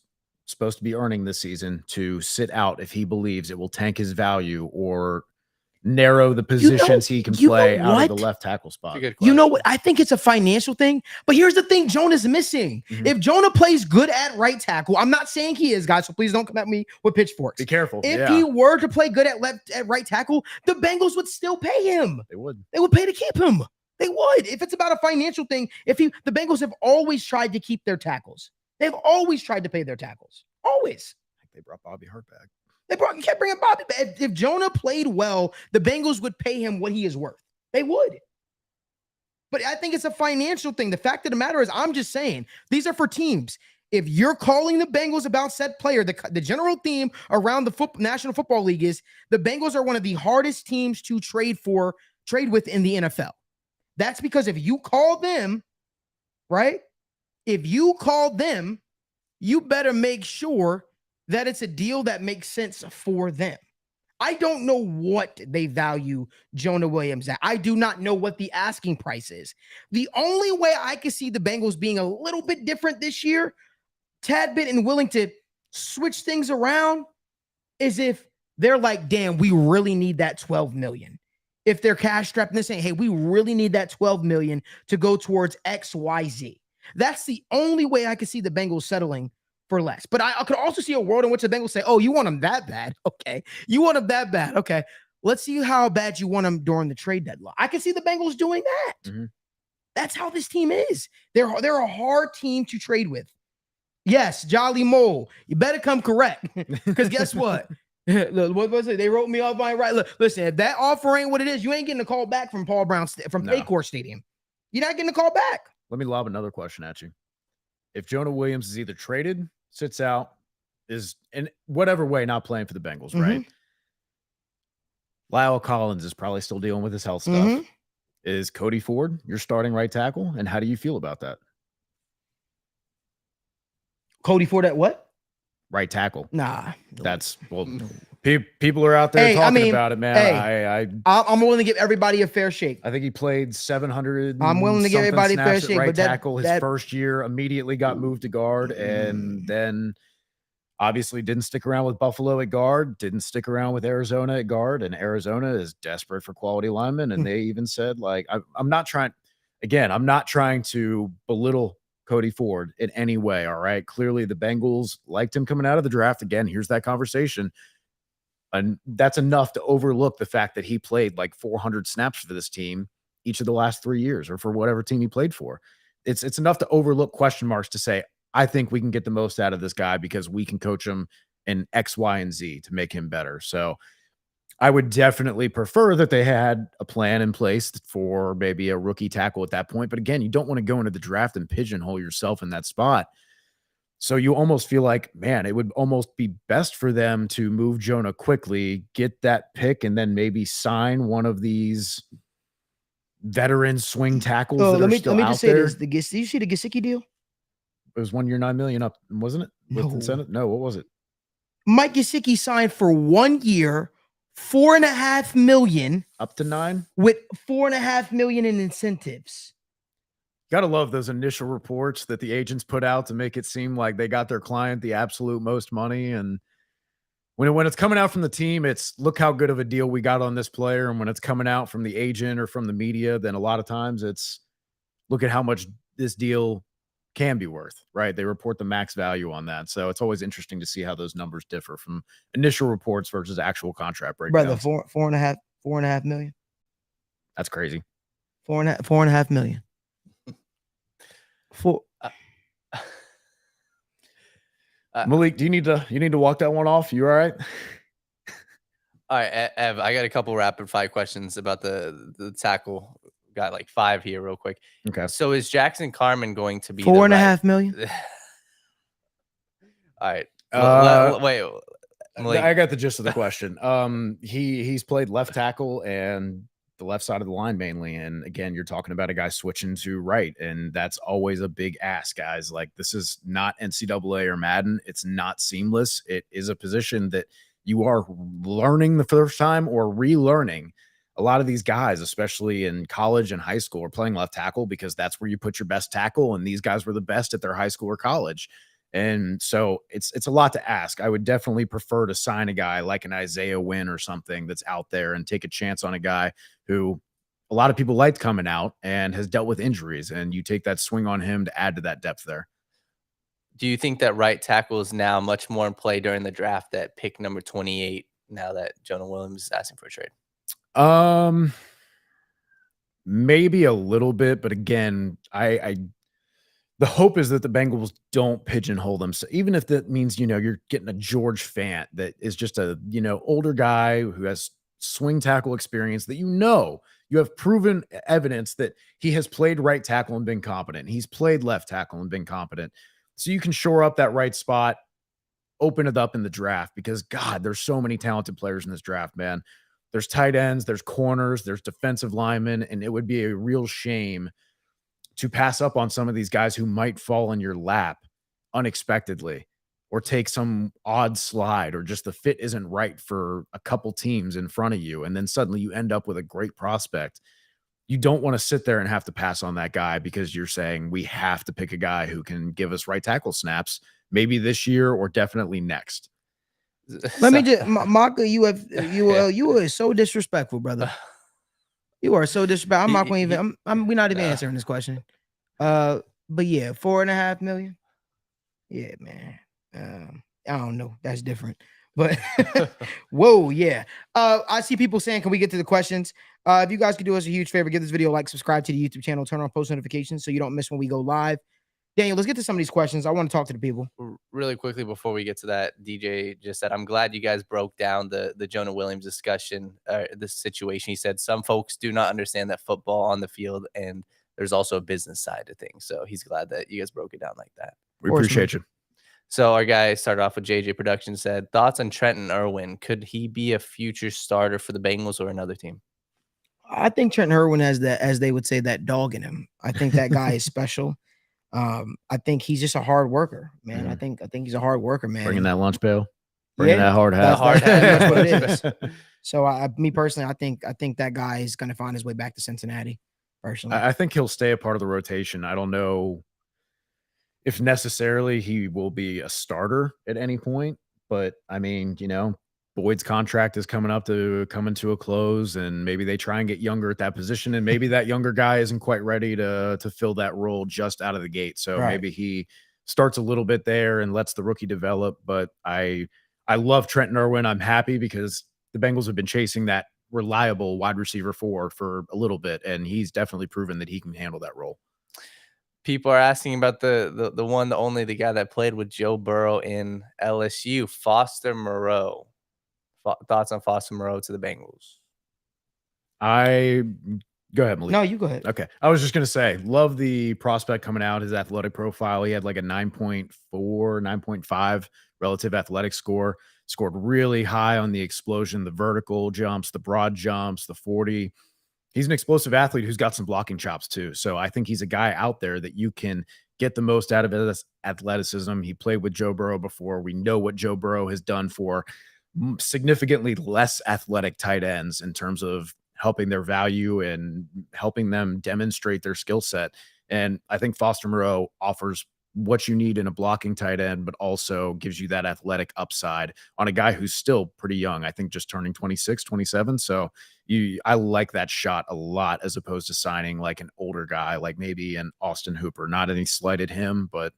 supposed to be earning this season to sit out if he believes it will tank his value or narrow the positions he can play out of the left tackle spot? You know what? I think it's a financial thing, but here's the thing Jonah's missing. If Jonah plays good at right tackle, I'm not saying he is, guys, so please don't come at me with pitchforks. Be careful. If he were to play good at right tackle, the Bengals would still pay him. They would. They would pay to keep him. They would. If it's about a financial thing, the Bengals have always tried to keep their tackles. They've always tried to pay their tackles. Always. They brought Bobby Hart back. You kept bringing Bobby back. If Jonah played well, the Bengals would pay him what he is worth. They would. But I think it's a financial thing. The fact of the matter is, I'm just saying, these are for teams. If you're calling the Bengals about said player, the general theme around the National Football League is the Bengals are one of the hardest teams to trade with in the NFL. That's because if you call them, right? If you call them, you better make sure that it's a deal that makes sense for them. I don't know what they value Jonah Williams at. I do not know what the asking price is. The only way I can see the Bengals being a little bit different this year, tad bit, and willing to switch things around, is if they're like, damn, we really need that $12 million. If they're cash strapped and they're saying, hey, we really need that $12 million to go towards XYZ. That's the only way I could see the Bengals settling for less. But I could also see a world in which the Bengals say, oh, you want them that bad? Okay. You want them that bad? Okay. Let's see how bad you want them during the trade deadline. I can see the Bengals doing that. Mm-hmm. That's how this team is. They're a hard team to trade with. Yes, Jolly Mole, you better come correct. Because guess what? What was it? They wrote me off my right. Look, listen, if that offer ain't what it is, you ain't getting a call back from Paul Brown, from Paycor Stadium. You're not getting a call back. Let me lob another question at you. If Jonah Williams is either traded, sits out, is in whatever way not playing for the Bengals, mm-hmm. right? Lyle Collins is probably still dealing with his health stuff. Mm-hmm. Is Cody Ford your starting right tackle? And how do you feel about that? Cody Ford at what? Right tackle. Nah. That's, people are out there talking about it, man. I'm willing to give everybody a fair shake. I think he played 700. I'm willing to give everybody a fair shake. Right tackle his first year, immediately got moved to guard, and then obviously didn't stick around with Buffalo at guard, didn't stick around with Arizona at guard, and Arizona is desperate for quality linemen. And they even said, like, I'm not trying to belittle Cody Ford in any way. All right. Clearly the Bengals liked him coming out of the draft. Again, here's that conversation. And that's enough to overlook the fact that he played like 400 snaps for this team each of the last 3 years, or for whatever team he played for. It's enough to overlook question marks to say, I think we can get the most out of this guy because we can coach him in X, Y, and Z to make him better. So I would definitely prefer that they had a plan in place for maybe a rookie tackle at that point. But again, you don't want to go into the draft and pigeonhole yourself in that spot. So you almost feel like, man, it would almost be best for them to move Jonah quickly, get that pick, and then maybe sign one of these veteran swing tackles. Let me just say this. Did you see the Gesicki deal? It was 1 year, $9 million up, wasn't it? With incentive? No, what was it? Mike Gesicki signed for 1 year, $4.5 million, up to 9, with $4.5 million in incentives. Gotta love those initial reports that the agents put out to make it seem like they got their client the absolute most money. And when it's coming out from the team, it's look how good of a deal we got on this player. And when it's coming out from the agent or from the media, then a lot of times it's look at how much this deal can be worth, right? They report the max value on that. So it's always interesting to see how those numbers differ from initial reports versus actual contract breakdowns. Brother, four and a half million. That's crazy. Four and a half million. Malik, do you need to walk that one off? You all right? All right, Ev, I got a couple rapid fire questions about the tackle. Got like 5 here real quick. Okay. So is Jackson Carman going to be $4.5 million? All right. Wait. Malik. I got the gist of the question. He's played left tackle and the left side of the line mainly. And again, you're talking about a guy switching to right. And that's always a big ask, guys. Like, this is not NCAA or Madden. It's not seamless. It is a position that you are learning the first time or relearning. A lot of these guys, especially in college and high school, are playing left tackle because that's where you put your best tackle. And these guys were the best at their high school or college. And so it's a lot to ask. I would definitely prefer to sign a guy like an Isaiah Wynn or something that's out there and take a chance on a guy who a lot of people liked coming out and has dealt with injuries. And you take that swing on him to add to that depth there. Do you think that right tackle is now much more in play during the draft at pick number 28 now that Jonah Williams is asking for a trade? Maybe a little bit, but again, the hope is that the Bengals don't pigeonhole them. So even if that means, you're getting a George Fant that is just a, older guy who has swing tackle experience that, You have proven evidence that he has played right tackle and been competent. He's played left tackle and been competent. So you can shore up that right spot, open it up in the draft, because God, there's so many talented players in this draft, man. There's tight ends, there's corners, there's defensive linemen, and it would be a real shame to pass up on some of these guys who might fall in your lap unexpectedly or take some odd slide, or just the fit isn't right for a couple teams in front of you. And then suddenly you end up with a great prospect. You don't want to sit there and have to pass on that guy because you're saying we have to pick a guy who can give us right tackle snaps, maybe this year or definitely next. Let me just, Maka, you are so disrespectful, brother. You are so disrespectful. I'm not going to even. We're not even answering this question. But yeah, $4.5 million. Yeah, man. I don't know. That's different. But whoa, yeah. I see people saying, "Can we get to the questions?" If you guys could do us a huge favor, give this video a like, subscribe to the YouTube channel, turn on post notifications so you don't miss when we go live. Daniel, let's get to some of these questions. I want to talk to the people really quickly before we get to that. DJ just said, "I'm glad you guys broke down the Jonah Williams discussion, this situation." He said some folks do not understand that football on the field, and there's also a business side to things. So he's glad that you guys broke it down like that. We appreciate you. So our guy started off with JJ Production, said, thoughts on Trenton Irwin? Could he be a future starter for the Bengals or another team? I think Trenton Irwin has that, as they would say, that dog in him. I think that guy is special. I think he's just a hard worker, man. I think he's a hard worker, man. Bringing that lunch pail, bringing that hard hat. That's what it is. So me personally, I think that guy is going to find his way back to Cincinnati. Personally, I think he'll stay a part of the rotation. I don't know if necessarily he will be a starter at any point, but I mean, Boyd's contract is coming to a close, and maybe they try and get younger at that position, and maybe that younger guy isn't quite ready to fill that role just out of the gate. So maybe he starts a little bit there and lets the rookie develop. But I love Trenton Irwin. I'm happy because the Bengals have been chasing that reliable wide receiver for a little bit, and he's definitely proven that he can handle that role. People are asking about the one, the only, the guy that played with Joe Burrow in LSU, Foster Moreau. Thoughts on Foster Moreau to the Bengals? Go ahead, Malik. No, you go ahead. Okay. I was just going to say, love the prospect coming out, his athletic profile. He had like a 9.4, 9.5 relative athletic score, scored really high on the explosion, the vertical jumps, the broad jumps, the 40. He's an explosive athlete who's got some blocking chops too. So I think he's a guy out there that you can get the most out of his athleticism. He played with Joe Burrow before. We know what Joe Burrow has done for significantly less athletic tight ends in terms of helping their value and helping them demonstrate their skill set. And I think Foster Moreau offers what you need in a blocking tight end, but also gives you that athletic upside on a guy who's still pretty young. I think just turning 26, 27. So I like that shot a lot, as opposed to signing like an older guy, like maybe an Austin Hooper. Not any slight at him, but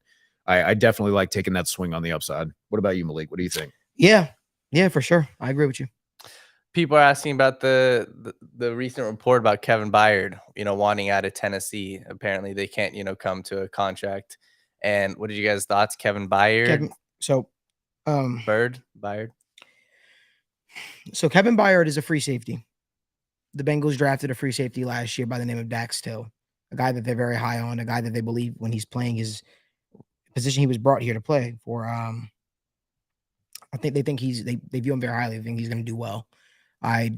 I definitely like taking that swing on the upside. What about you, Malik? What do you think? Yeah, for sure. I agree with you. People are asking about the recent report about Kevin Byard, wanting out of Tennessee. Apparently they can't, come to a contract. And what did you guys' thoughts? Kevin Byard? Byard. So Kevin Byard is a free safety. The Bengals drafted a free safety last year by the name of Dax Till, a guy that they're very high on, a guy that they believe when he's playing his position he was brought here to play for. I think they view him very highly. They think he's going to do well. I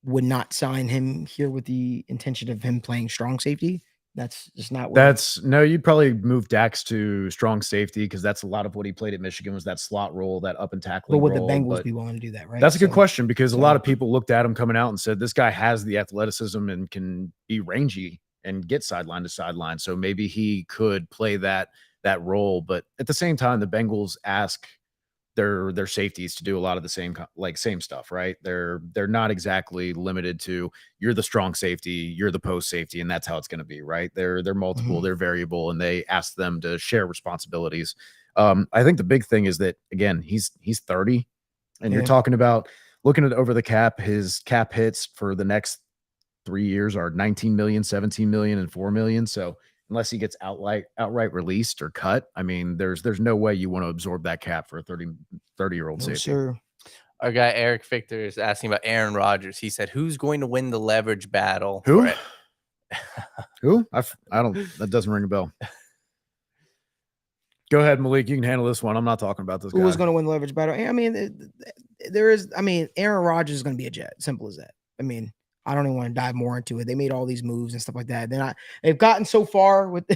would not sign him here with the intention of him playing strong safety. That's just not what you'd probably move Dax to strong safety, because that's a lot of what he played at Michigan, was that slot role, that up and tackling. But would role, the Bengals be willing to do that, right? That's a good question, because a lot of people looked at him coming out and said, this guy has the athleticism and can be rangy and get sideline to sideline. So maybe he could play that role. But at the same time, the Bengals ask their safeties to do a lot of the same stuff, right? They're not exactly limited to, you're the strong safety, you're the post safety, and that's how it's going to be, right? They're multiple, they're variable, and they ask them to share responsibilities. I think the big thing is that, again, he's 30, and you're talking about looking at over the cap. His cap hits for the next 3 years are 19 million, 17 million, and 4 million. So unless he gets outright released or cut, I mean, there's no way you want to absorb that cap for a 30-year-old safety. Sure. Our guy Eric Victor is asking about Aaron Rodgers. He said, "Who's going to win the leverage battle?" Who? For it? Who? I don't. That doesn't ring a bell. Go ahead, Malik. You can handle this one. I'm not talking about this guy. Who is going to win the leverage battle? I mean, there is. I mean, Aaron Rodgers is going to be a Jet. Simple as that. I mean, I don't even want to dive more into it. They made all these moves and stuff like that. They've gotten so far with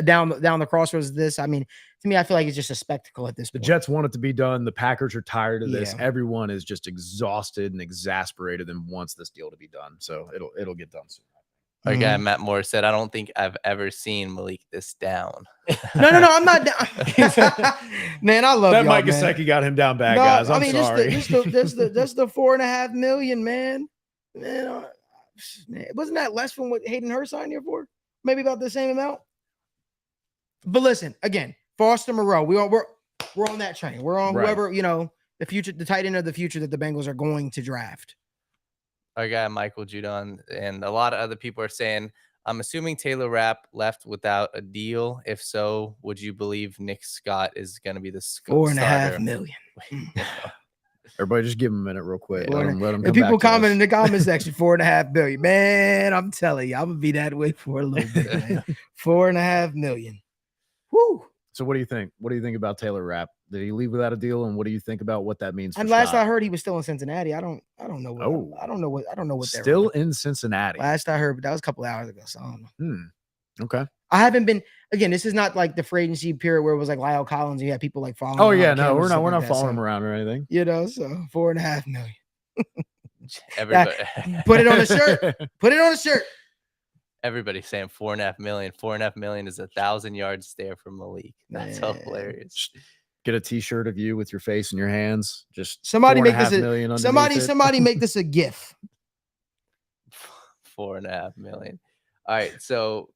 down the crossroads of this. I mean, to me, I feel like it's just a spectacle at this point. The Jets want it to be done. The Packers are tired of this. Yeah. Everyone is just exhausted and exasperated and wants this deal to be done. So it'll get done soon. Our guy Matt Moore said, "I don't think I've ever seen Malik this down." No, I'm not down. Man, I love that. Y'all, Mike man. Gesicki got him down bad, guys. I'm sorry. That's the $4.5 million, man. Man, wasn't that less from what Hayden Hurst signed here for? Maybe about the same amount. But listen, again, Foster Moreau, we're on that train. We're on whoever the future, the tight end of the future that the Bengals are going to draft. Our guy Michael Judon and a lot of other people are saying, "I'm assuming Taylor Rapp left without a deal. If so, would you believe Nick Scott is going to be the $4.5 million?" Everybody, just give him a minute, real quick. Let him come if people back comment in the comment section, $4.5 million. Man, I'm telling you, I'm gonna be that way for a little bit, man. $4.5 million. Woo. So, what do you think? What do you think about Taylor Rapp? Did he leave without a deal? And what do you think about what that means? And last I heard, he was still in Cincinnati. I don't know. I don't know what. Still in Cincinnati. Last I heard, but that was a couple hours ago. So I don't know. Okay. I haven't been. Again, this is not like the free agency period where it was like Lyle Collins. And you had people like following. Oh yeah, no, we're not following him around or anything. So $4.5 million. Everybody, put it on a shirt. Put it on a shirt. Everybody's saying $4.5 million. $4.5 million is 1,000-yard stare from Malik. That's hilarious. Get a T-shirt of you with your face in your hands. Just somebody make this somebody make this a GIF. $4.5 million. All right, so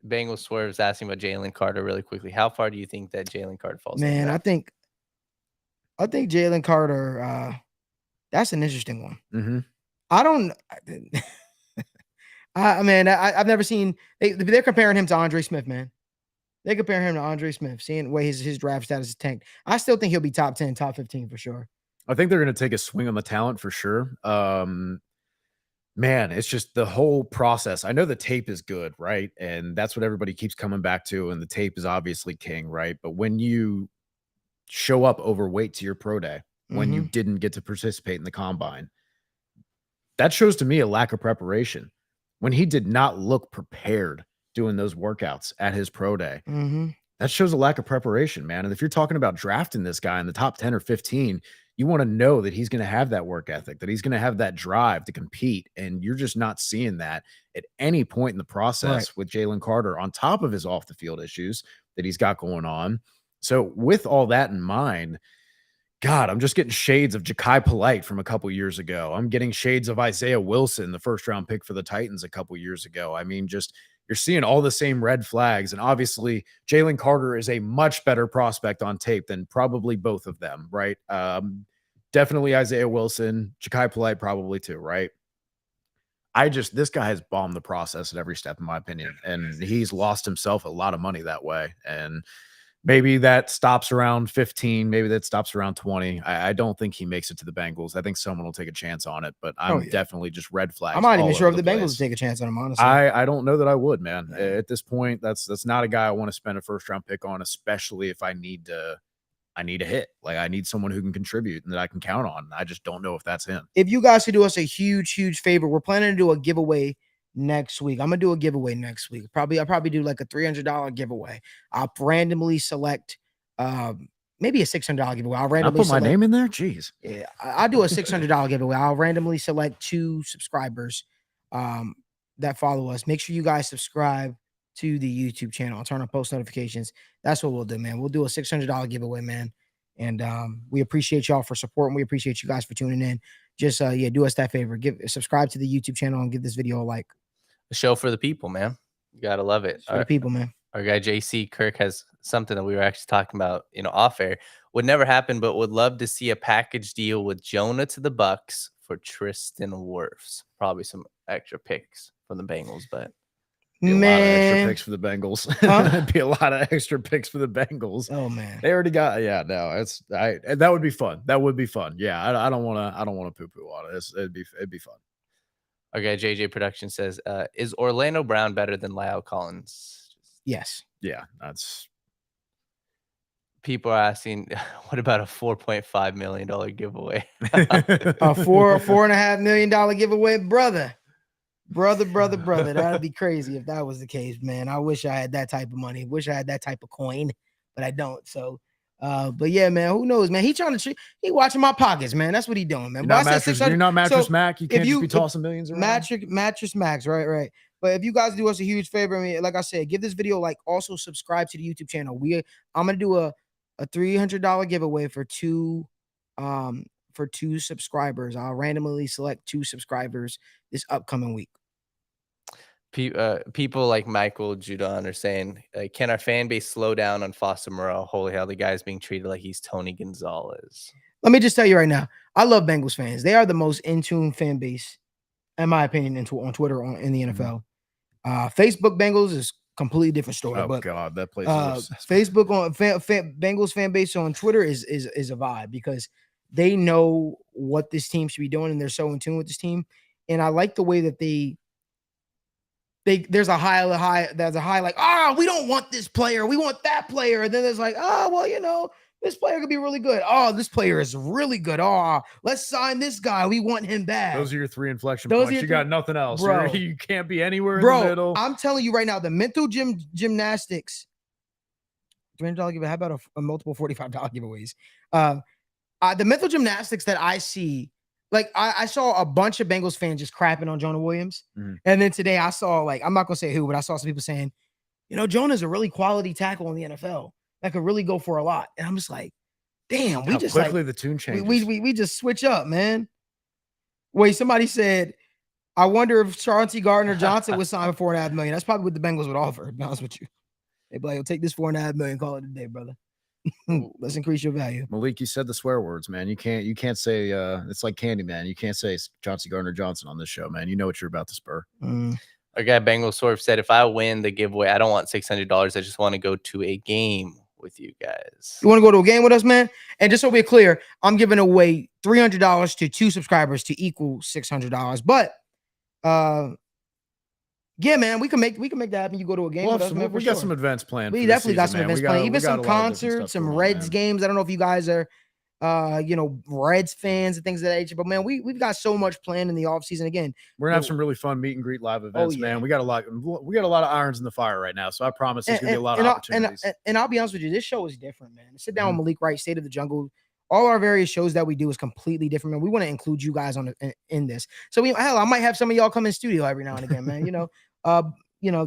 Bengals Swerve's asking about Jalen Carter really quickly. How far do you think that Jalen Carter falls? Man, I think Jalen Carter. That's an interesting one. Mm-hmm. I've never seen. They're comparing him to Andre Smith, man. They compare him to Andre Smith, seeing the way his draft status is tanked. I still think he'll be top 10, top 15 for sure. I think they're going to take a swing on the talent for sure. Man, it's just the whole process. I know the tape is good, right? And that's what everybody keeps coming back to. And the tape is obviously king, right? But when you show up overweight to your pro day, when you didn't get to participate in the combine, that shows to me a lack of preparation. When he did not look prepared doing those workouts at his pro day, that shows a lack of preparation, man. And if you're talking about drafting this guy in the top 10 or 15, you want to know that he's going to have that work ethic, that he's going to have that drive to compete. And you're just not seeing that at any point in the process with Jalen Carter, on top of his off the field issues that he's got going on. So with all that in mind, God, I'm just getting shades of Ja'Kai Polite from a couple years ago. I'm getting shades of Isaiah Wilson, the first round pick for the Titans a couple years ago. I mean, just you're seeing all the same red flags. And obviously, Jalen Carter is a much better prospect on tape than probably both of them, right? Definitely Isaiah Wilson, Ja'Kai Polite probably too, right? This guy has bombed the process at every step, in my opinion. And he's lost himself a lot of money that way. And maybe that stops around 15. Maybe that stops around 20. I don't think he makes it to the Bengals. I think someone will take a chance on it, but I'm definitely just red flags. I'm not even sure if the Bengals will take a chance on him, honestly. I don't know that I would, man. At this point, that's not a guy I want to spend a first round pick on, especially if I need a hit. Like, I need someone who can contribute and that I can count on. I just don't know if that's him. If you guys could do us a huge favor, we're planning to do a giveaway next week. I'm gonna do a giveaway next week. I'll probably do like a $300 giveaway. I'll randomly select maybe a $600 giveaway. I'll randomly put my name in there. Jeez. Yeah, I'll do a $600 giveaway. I'll randomly select 2 subscribers that follow us. Make sure you guys subscribe to the YouTube channel. I'll turn on post notifications. That's what we'll do, man. We'll do a $600 giveaway, man. And we appreciate y'all for supporting. We appreciate you guys for tuning in. Just do us that favor. Subscribe to the YouTube channel and give this video a like. A show for the people, man. You gotta love it. For the people, man. Our guy JC Kirk has something that we were actually talking about, off air. Would never happen, but would love to see a package deal with Jonah to the Bucks for Tristan Wirfs. Probably some extra picks from the Bengals, but Be a lot of extra Man. picks for the Bengals. Huh? That'd be a lot of extra picks for the Bengals. Oh man. They already got that would be fun. That would be fun. Yeah, I don't want to poo-poo on it. It'd be fun. Okay, JJ Production says, is Orlando Brown better than Lyle Collins? Yes. Yeah, that's People are asking, what about a $4.5 million giveaway? A $4.5 million giveaway, brother. That'd be crazy if that was the case, man. I wish I had that type of money. Wish I had that type of coin, but I don't. So, but yeah, man, who knows, man? He watching my pockets, man. That's what he doing, man. You're not Mattress Mac. You can't just be tossing millions around. Mattress Max, right. But if you guys do us a huge favor, I mean, like I said, give this video a like. Also subscribe to the YouTube channel. I'm gonna do a $300 giveaway for two subscribers. I'll randomly select 2 subscribers this upcoming week. People like Michael Judon are saying, can our fan base slow down on Foster Moreau? Holy hell, the guy's being treated like he's Tony Gonzalez. Let me just tell you right now, I love Bengals fans. They are the most in-tune fan base, in my opinion, on Twitter in the NFL. Facebook Bengals is completely different story. Oh but God, that place. Facebook on Bengals fan base on Twitter is a vibe because they know what this team should be doing and they're so in tune with this team. And I like the way that there's a high like, we don't want this player, we want that player, and then there's like, this player could be really good. Oh, this player is really good. Oh, let's sign this guy. We want him back. Those are your 3 inflection points. You got nothing else. Bro. You can't be anywhere in the middle. I'm telling you right now, the mental gymnastics. $300 giveaway. How about a multiple $45 giveaways? The mental gymnastics that I see, like I saw a bunch of Bengals fans just crapping on Jonah Williams. And then today I saw, like, I'm not going to say who, but I saw some people saying, Jonah's a really quality tackle in the NFL. That could really go for a lot. And I'm just like, damn, we just quickly the tune changes. We just switch up, man. Wait, somebody said, I wonder if Chauncey Gardner-Johnson would sign for $4.5 million. That's probably what the Bengals would offer, to be honest with you. They'd be like, "We'll take this $4.5 million, call it a day, brother." Let's increase your value. Malik, you said the swear words, man. You can't say it's like Candyman. You can't say Chauncey Gardner-Johnson on this show, man. You know what you're about to spur. Our guy Bengals sort of said, if I win the giveaway, I don't want $600. I just want to go to a game with you guys. You want to go to a game with us, man? And just so we're clear, I'm giving away $300 to 2 subscribers to equal $600. But yeah, man, we can make that happen. You go to a game with us, man, we got some events planned. We definitely got some events planned. Even some concerts, some Reds games. I don't know if you guys are Reds fans and things of that nature. But man, we've got so much planned in the offseason. Again, we're gonna have some really fun meet and greet live events, man. We got a lot of irons in the fire right now. So I promise there's gonna be a lot of opportunities. And I'll be honest with you, this show is different, man. Sit Down with Malik Wright, State of the Jungle. All our various shows that we do is completely different, man. We want to include you guys in this. So I might have some of y'all come in studio every now and again, man.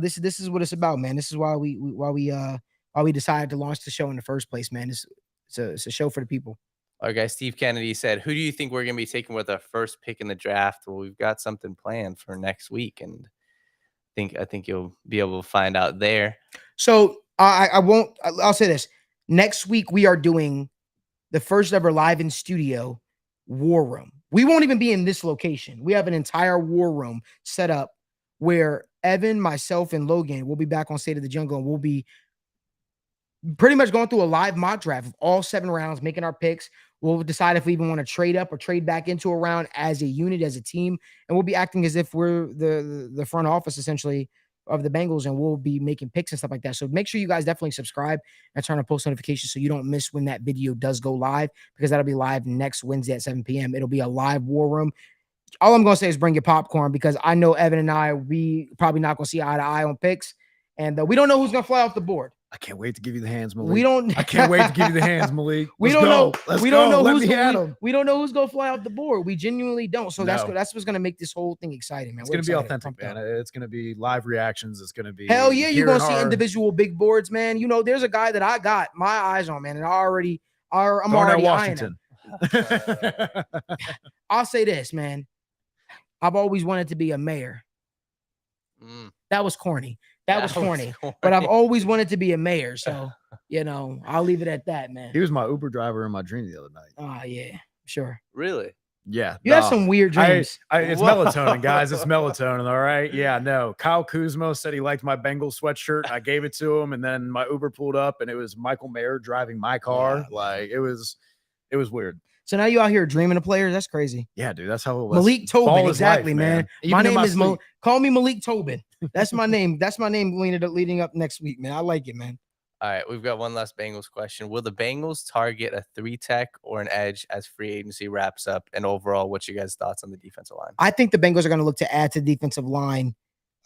This is what it's about, man. This is why we decided to launch the show in the first place, man. It's a show for the people. Our guy Steve Kennedy said, who do you think we're going to be taking with our first pick in the draft? Well, we've got something planned for next week, and I think you'll be able to find out there. So I'll say this. Next week, we are doing the first ever live in studio war room. We won't even be in this location. We have an entire war room set up where Evan, myself, and Logan will be back on State of the Jungle, and we'll be pretty much going through a live mock draft of all 7 rounds, making our picks. We'll decide if we even want to trade up or trade back into a round as a unit, as a team, and we'll be acting as if we're the front office essentially of the Bengals, and we'll be making picks and stuff like that. So make sure you guys definitely subscribe and turn on post notifications so you don't miss when that video does go live, because that'll be live next Wednesday at 7 p.m. It'll be a live war room. All I'm going to say is bring your popcorn, because I know Evan and we probably not going to see eye to eye on picks, and we don't know who's going to fly off the board. I can't wait to give you the hands, Malik. I can't wait to give you the hands, Malik. We don't know who's going to fly off the board. We genuinely don't. So that's what's going to make this whole thing exciting, man. It's going to be authentic, man. It's going to be live reactions. It's going to be hell yeah. You're going to see individual big boards, man. There's a guy that I got my eyes on, man, and I'm already Washington. I'll say this, man. I've always wanted to be a mayor. That was corny. That was corny. But I've always wanted to be a mayor. So, I'll leave it at that, man. He was my Uber driver in my dream the other night. Oh, yeah. Sure. Really? Yeah. You have some weird dreams. It's Whoa. melatonin, guys. It's melatonin. All right. Yeah. No. Kyle Kuzma said he liked my Bengals sweatshirt. I gave it to him, and then my Uber pulled up, and it was Michael Mayer driving my car. Yeah. Like it was weird. So now you out here dreaming of players? That's crazy. Yeah, dude. That's how it was. Malik Tobin, exactly, life, man. Even My in name is sleep. call me Malik Tobin. That's my name. That's my name leading up next week, man. I like it, man. All right, we've got one last Bengals question. Will the Bengals target a 3-tech or an edge as free agency wraps up? And overall, what's your guys' thoughts on the defensive line? I think the Bengals are going to look to add to the defensive line.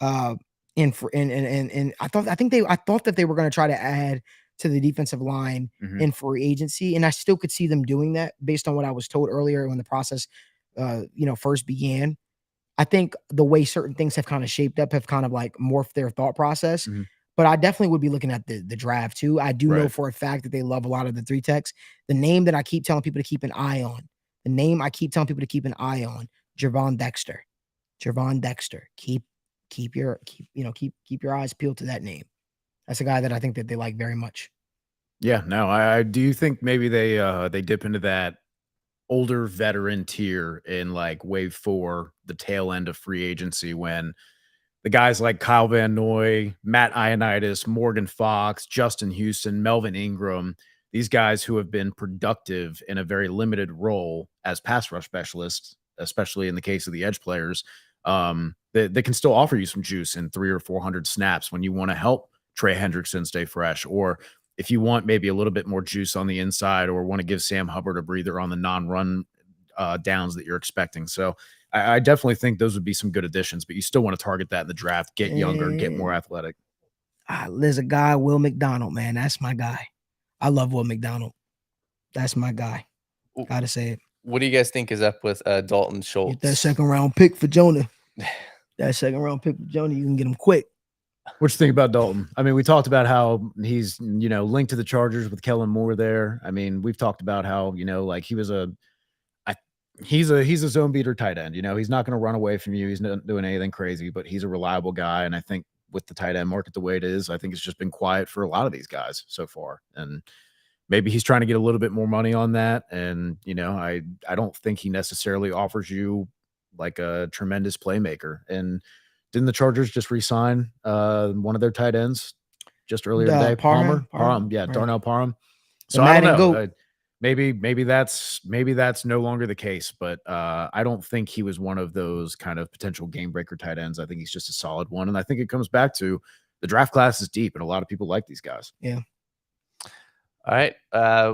I thought that they were going to try to add to the defensive line in free agency, and I still could see them doing that based on what I was told earlier when the process, first began. I think the way certain things have kind of shaped up have kind of like morphed their thought process. But I definitely would be looking at the draft too. I do know for a fact that they love a lot of the 3-techs. The name that I keep telling people to keep an eye on, Gervon Dexter. Gervon Dexter. Keep your eyes peeled to that name. That's a guy that I think that they like very much. Yeah, no, I do think maybe they dip into that older veteran tier in like wave 4, the tail end of free agency, when the guys like Kyle Van Noy, Matt Ioannidis, Morgan Fox, Justin Houston, Melvin Ingram, these guys who have been productive in a very limited role as pass rush specialists, especially in the case of the edge players, they can still offer you some juice in 300 or 400 snaps when you want to help Trey Hendrickson stay fresh, or if you want maybe a little bit more juice on the inside, or want to give Sam Hubbard a breather on the non-run downs that you're expecting. So I definitely think those would be some good additions, but you still want to target that in the draft, get younger, get more athletic. There's a guy, Will McDonald, man. That's my guy. I love Will McDonald. That's my guy. Gotta say it. What do you guys think is up with Dalton Schultz? Get that second round pick for Jonah. You can get him quick. What you think about Dalton? I mean, we talked about how he's, linked to the Chargers with Kellen Moore there. I mean, we've talked about how, like he's a zone beater tight end. He's not going to run away from you. He's not doing anything crazy, but he's a reliable guy. And I think with the tight end market the way it is, I think it's just been quiet for a lot of these guys so far. And maybe he's trying to get a little bit more money on that. And, I don't think he necessarily offers you like a tremendous playmaker. And didn't the Chargers just re-sign one of their tight ends just earlier today? Parham. Yeah, right. Darnell Parham. So I don't know. Maybe that's no longer the case, but I don't think he was one of those kind of potential game breaker tight ends. I think he's just a solid one, and I think it comes back to the draft class is deep, and a lot of people like these guys. Yeah. All right,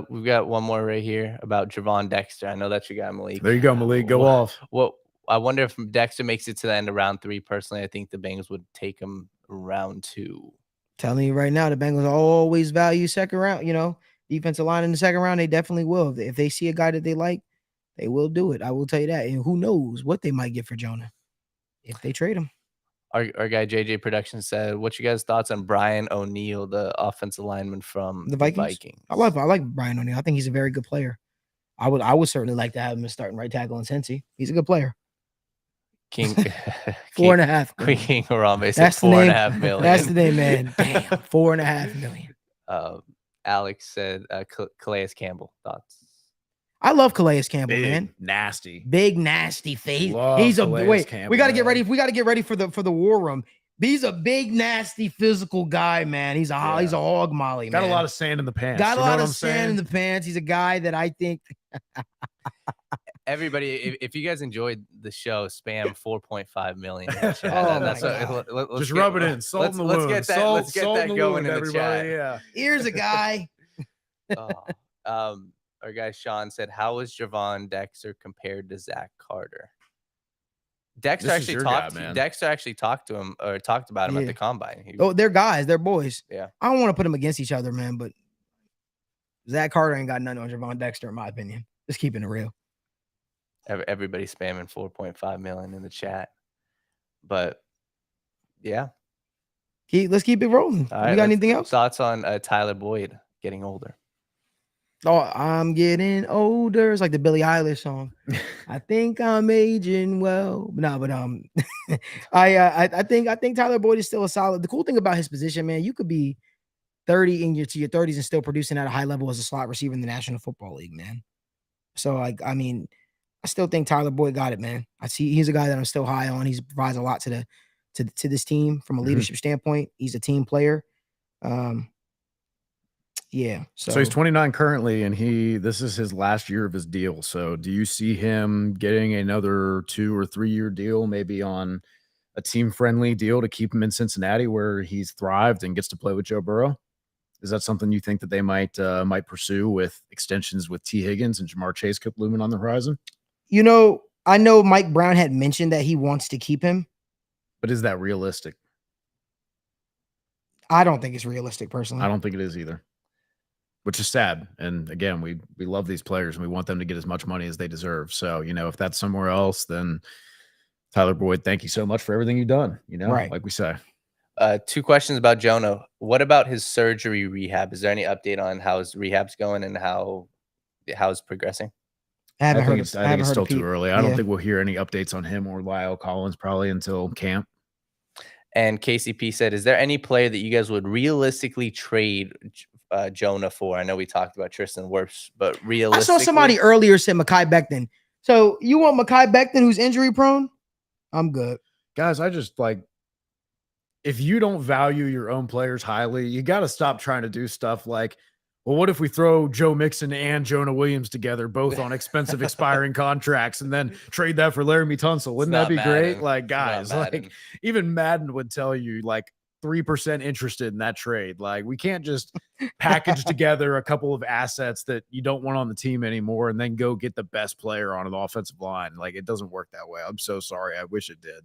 we've got one more right here about Gervon Dexter. I know that's your guy, Malik. There you go, Malik. Go off. Well, I wonder if Dexter makes it to the end of round 3. Personally, I think the Bengals would take him round 2. Telling you right now, the Bengals always value second round. Defensive line in the second round, they definitely will. If they see a guy that they like, they will do it. I will tell you that. And who knows what they might get for Jonah if they trade him. Our guy JJ Production said, "What's your guys' thoughts on Brian O'Neill, the offensive lineman from the Vikings? I like Brian O'Neill. I think he's a very good player. I would certainly like to have him as starting right tackle in Cincy. He's a good player. King 4.5. King Harambe said $4.5 million. That's the name, man. Damn, $4.5 million. Alex said Calais Campbell. Thoughts? I love Calais Campbell, man. Nasty. Big nasty face. Campbell, we gotta get ready. We gotta get ready for the war room. He's a big, nasty, physical guy, man. He's a hog molly, man. Got a lot of sand in the pants. Got a lot of sand in the pants. He's a guy that I think everybody, if you guys enjoyed the show, spam 4.5 million. Just rub it in. Salt in the wound. Let's get that going in the chat. Yeah. Here's a guy. Our guy Sean said, "How was Gervon Dexter compared to Zach Carter?" Dexter actually talked to him or talked about him at the combine. They're guys. They're boys. Yeah. I don't want to put them against each other, man, but Zach Carter ain't got nothing on Gervon Dexter, in my opinion. Just keeping it real. Everybody spamming 4.5 million in the chat. But, yeah. Let's keep it rolling. All right, you got anything else? Thoughts on Tyler Boyd getting older? Oh, I'm getting older. It's like the Billie Eilish song. I think I'm aging well. No, but I think Tyler Boyd is still a solid. The cool thing about his position, man, you could be 30 in your 30s and still producing at a high level as a slot receiver in the National Football League, man. So I mean, I still think Tyler Boyd got it, man. I see he's a guy that I'm still high on. He provides a lot to this team from a leadership standpoint. He's a team player. Yeah. So he's 29 currently, and this is his last year of his deal. So do you see him getting another 2 or 3 year deal, maybe on a team friendly deal to keep him in Cincinnati where he's thrived and gets to play with Joe Burrow? Is that something you think that they might pursue with extensions with T. Higgins and Jamar Chase looming on the horizon? You know, I know Mike Brown had mentioned that he wants to keep him. But is that realistic? I don't think it's realistic, personally. I don't think it is either, which is sad. And again, we love these players and we want them to get as much money as they deserve. So, if that's somewhere else, then Tyler Boyd, thank you so much for everything you've done, right. Like we say. 2 questions about Jonah. What about his surgery rehab? Is there any update on how his rehab's going and how it's progressing? I think it's still too early. I don't think we'll hear any updates on him or Lyle Collins probably until camp. And KCP said, is there any player that you guys would realistically trade Jonah for? I know we talked about Tristan Wirfs, but realistically. I saw somebody earlier said Mekhi Becton. So you want Mekhi Becton who's injury prone? I'm good. Guys, I just if you don't value your own players highly, you got to stop trying to do stuff like, well, what if we throw Joe Mixon and Jonah Williams together, both on expensive expiring contracts, and then trade that for Laramie Tunsil? Wouldn't that be great? Like, guys, even Madden would tell you 3% interested in that trade. Like, we can't just package together a couple of assets that you don't want on the team anymore and then go get the best player on an offensive line. Like, it doesn't work that way. I'm so sorry. I wish it did.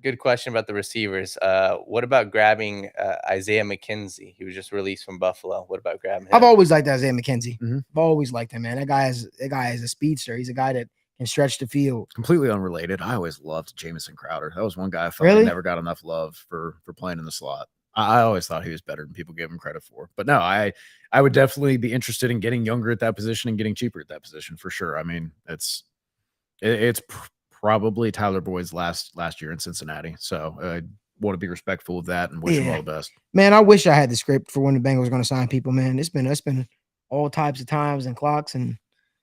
Good question about the receivers. What about grabbing Isaiah McKenzie? He was just released from Buffalo. What about grabbing him? I've always liked Isaiah McKenzie. Mm-hmm. I've always liked him, man. That guy is a speedster. He's a guy that can stretch the field. Completely unrelated. I always loved Jamison Crowder. That was one guy I felt like never got enough love for playing in the slot. I always thought he was better than people gave him credit for. But no, I would definitely be interested in getting younger at that position and getting cheaper at that position for sure. I mean, it's probably Tyler Boyd's last year in Cincinnati. So I want to be respectful of that and wish him all the best. Man, I wish I had the script for when the Bengals are going to sign people, man. It's been all types of times and clocks and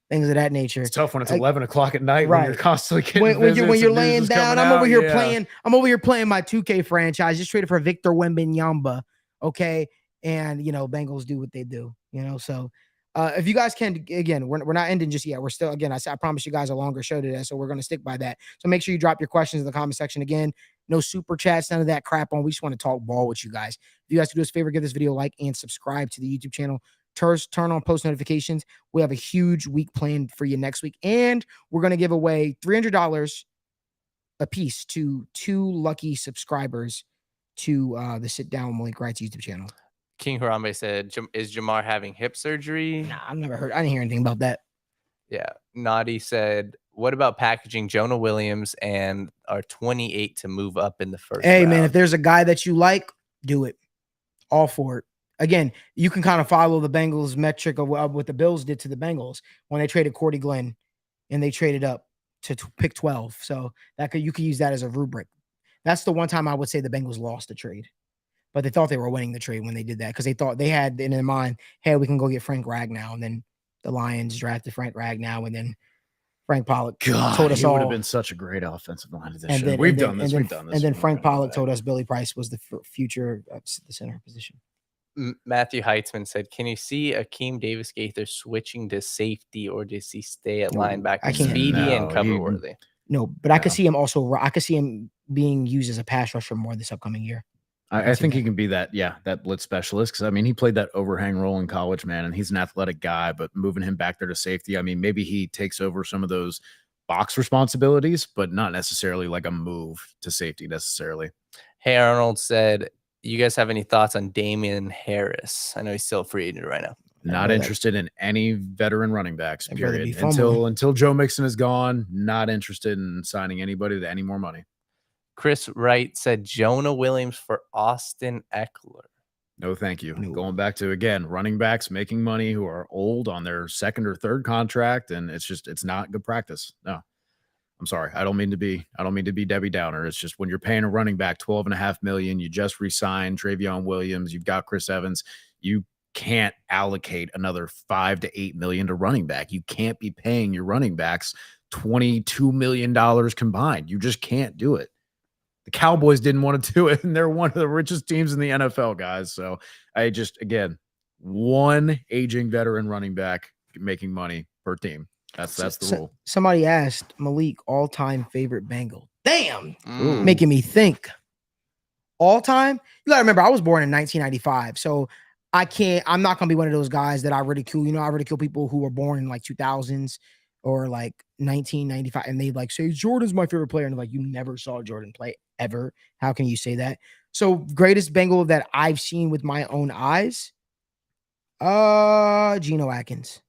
things of that nature. It's tough when it's 11 o'clock at night when you're constantly getting when you're laying down. I'm over here playing my 2K franchise. Just traded for Victor Wembanyama. Okay. And Bengals do what they do, so if you guys can, again, we're not ending just yet. We're still, again, I promise you guys a longer show today, so we're going to stick by that. So make sure you drop your questions in the comment section. Again, no super chats, none of that crap on. We just want to talk ball with you guys. If you guys do us a favor, give this video a like and subscribe to the YouTube channel. Turn on post notifications. We have a huge week planned for you next week, and we're going to give away $300 a piece to 2 lucky subscribers to the Sit Down Malik Wright's YouTube channel. King Harambe said, is Jamar having hip surgery? Nah, I didn't hear anything about that. Yeah. Naughty said, what about packaging Jonah Williams and our 28 to move up in the first round? Man, if there's a guy that you like, do it. All for it. Again, you can kind of follow the Bengals metric of what the Bills did to the Bengals when they traded Cordy Glenn and they traded up to pick 12. So you could use that as a rubric. That's the one time I would say the Bengals lost the trade. But they thought they were winning the trade when they did that because they thought they had in their mind, hey, we can go get Frank Ragnow. And then the Lions drafted Frank Ragnow, and then Frank Pollock told us all. Would have been such a great offensive line addition. We've done this. And then Frank Pollock told us Billy Price was the future of the center position. Matthew Heitzman said, can you see Akeem Davis-Gaither switching to safety, or does he stay at linebacker? I can't. Speedy and cover worthy. No, but I could see him also. I could see him being used as a pass rusher more this upcoming year. I think he can be that blitz specialist. Cause I mean, he played that overhang role in college, man, and he's an athletic guy, but moving him back there to safety, I mean, maybe he takes over some of those box responsibilities, but not necessarily like a move to safety necessarily. Hey, Arnold said, you guys have any thoughts on Damian Harris? I know he's still a free agent right now. Not interested in any veteran running backs, period. Until Joe Mixon is gone, not interested in signing anybody to any more money. Chris Wright said Jonah Williams for Austin Eckler. No, thank you. No. Going back to, again, running backs making money who are old on their second or third contract, and it's not good practice. No, I'm sorry. I don't mean to be Debbie Downer. It's just when you're paying a running back $12.5 million, you just re-signed Travion Williams, you've got Chris Evans, you can't allocate another $5 to $8 million to running back. You can't be paying your running backs $22 million combined. You just can't do it. The Cowboys didn't want to do it, and they're one of the richest teams in the NFL, guys. So I just, again, one aging veteran running back making money per team. That's the rule. Somebody asked Malik all-time favorite Bengal. Damn, Ooh. making me think. All-time? You gotta remember, I was born in 1995, so I'm not gonna be one of those guys that I ridicule. You know, I ridicule people who were born in like 2000s or like 1995, and they like say Jordan's my favorite player, and like, you never saw Jordan play ever. How can you say that? So greatest Bengal that I've seen with my own eyes, Geno Atkins.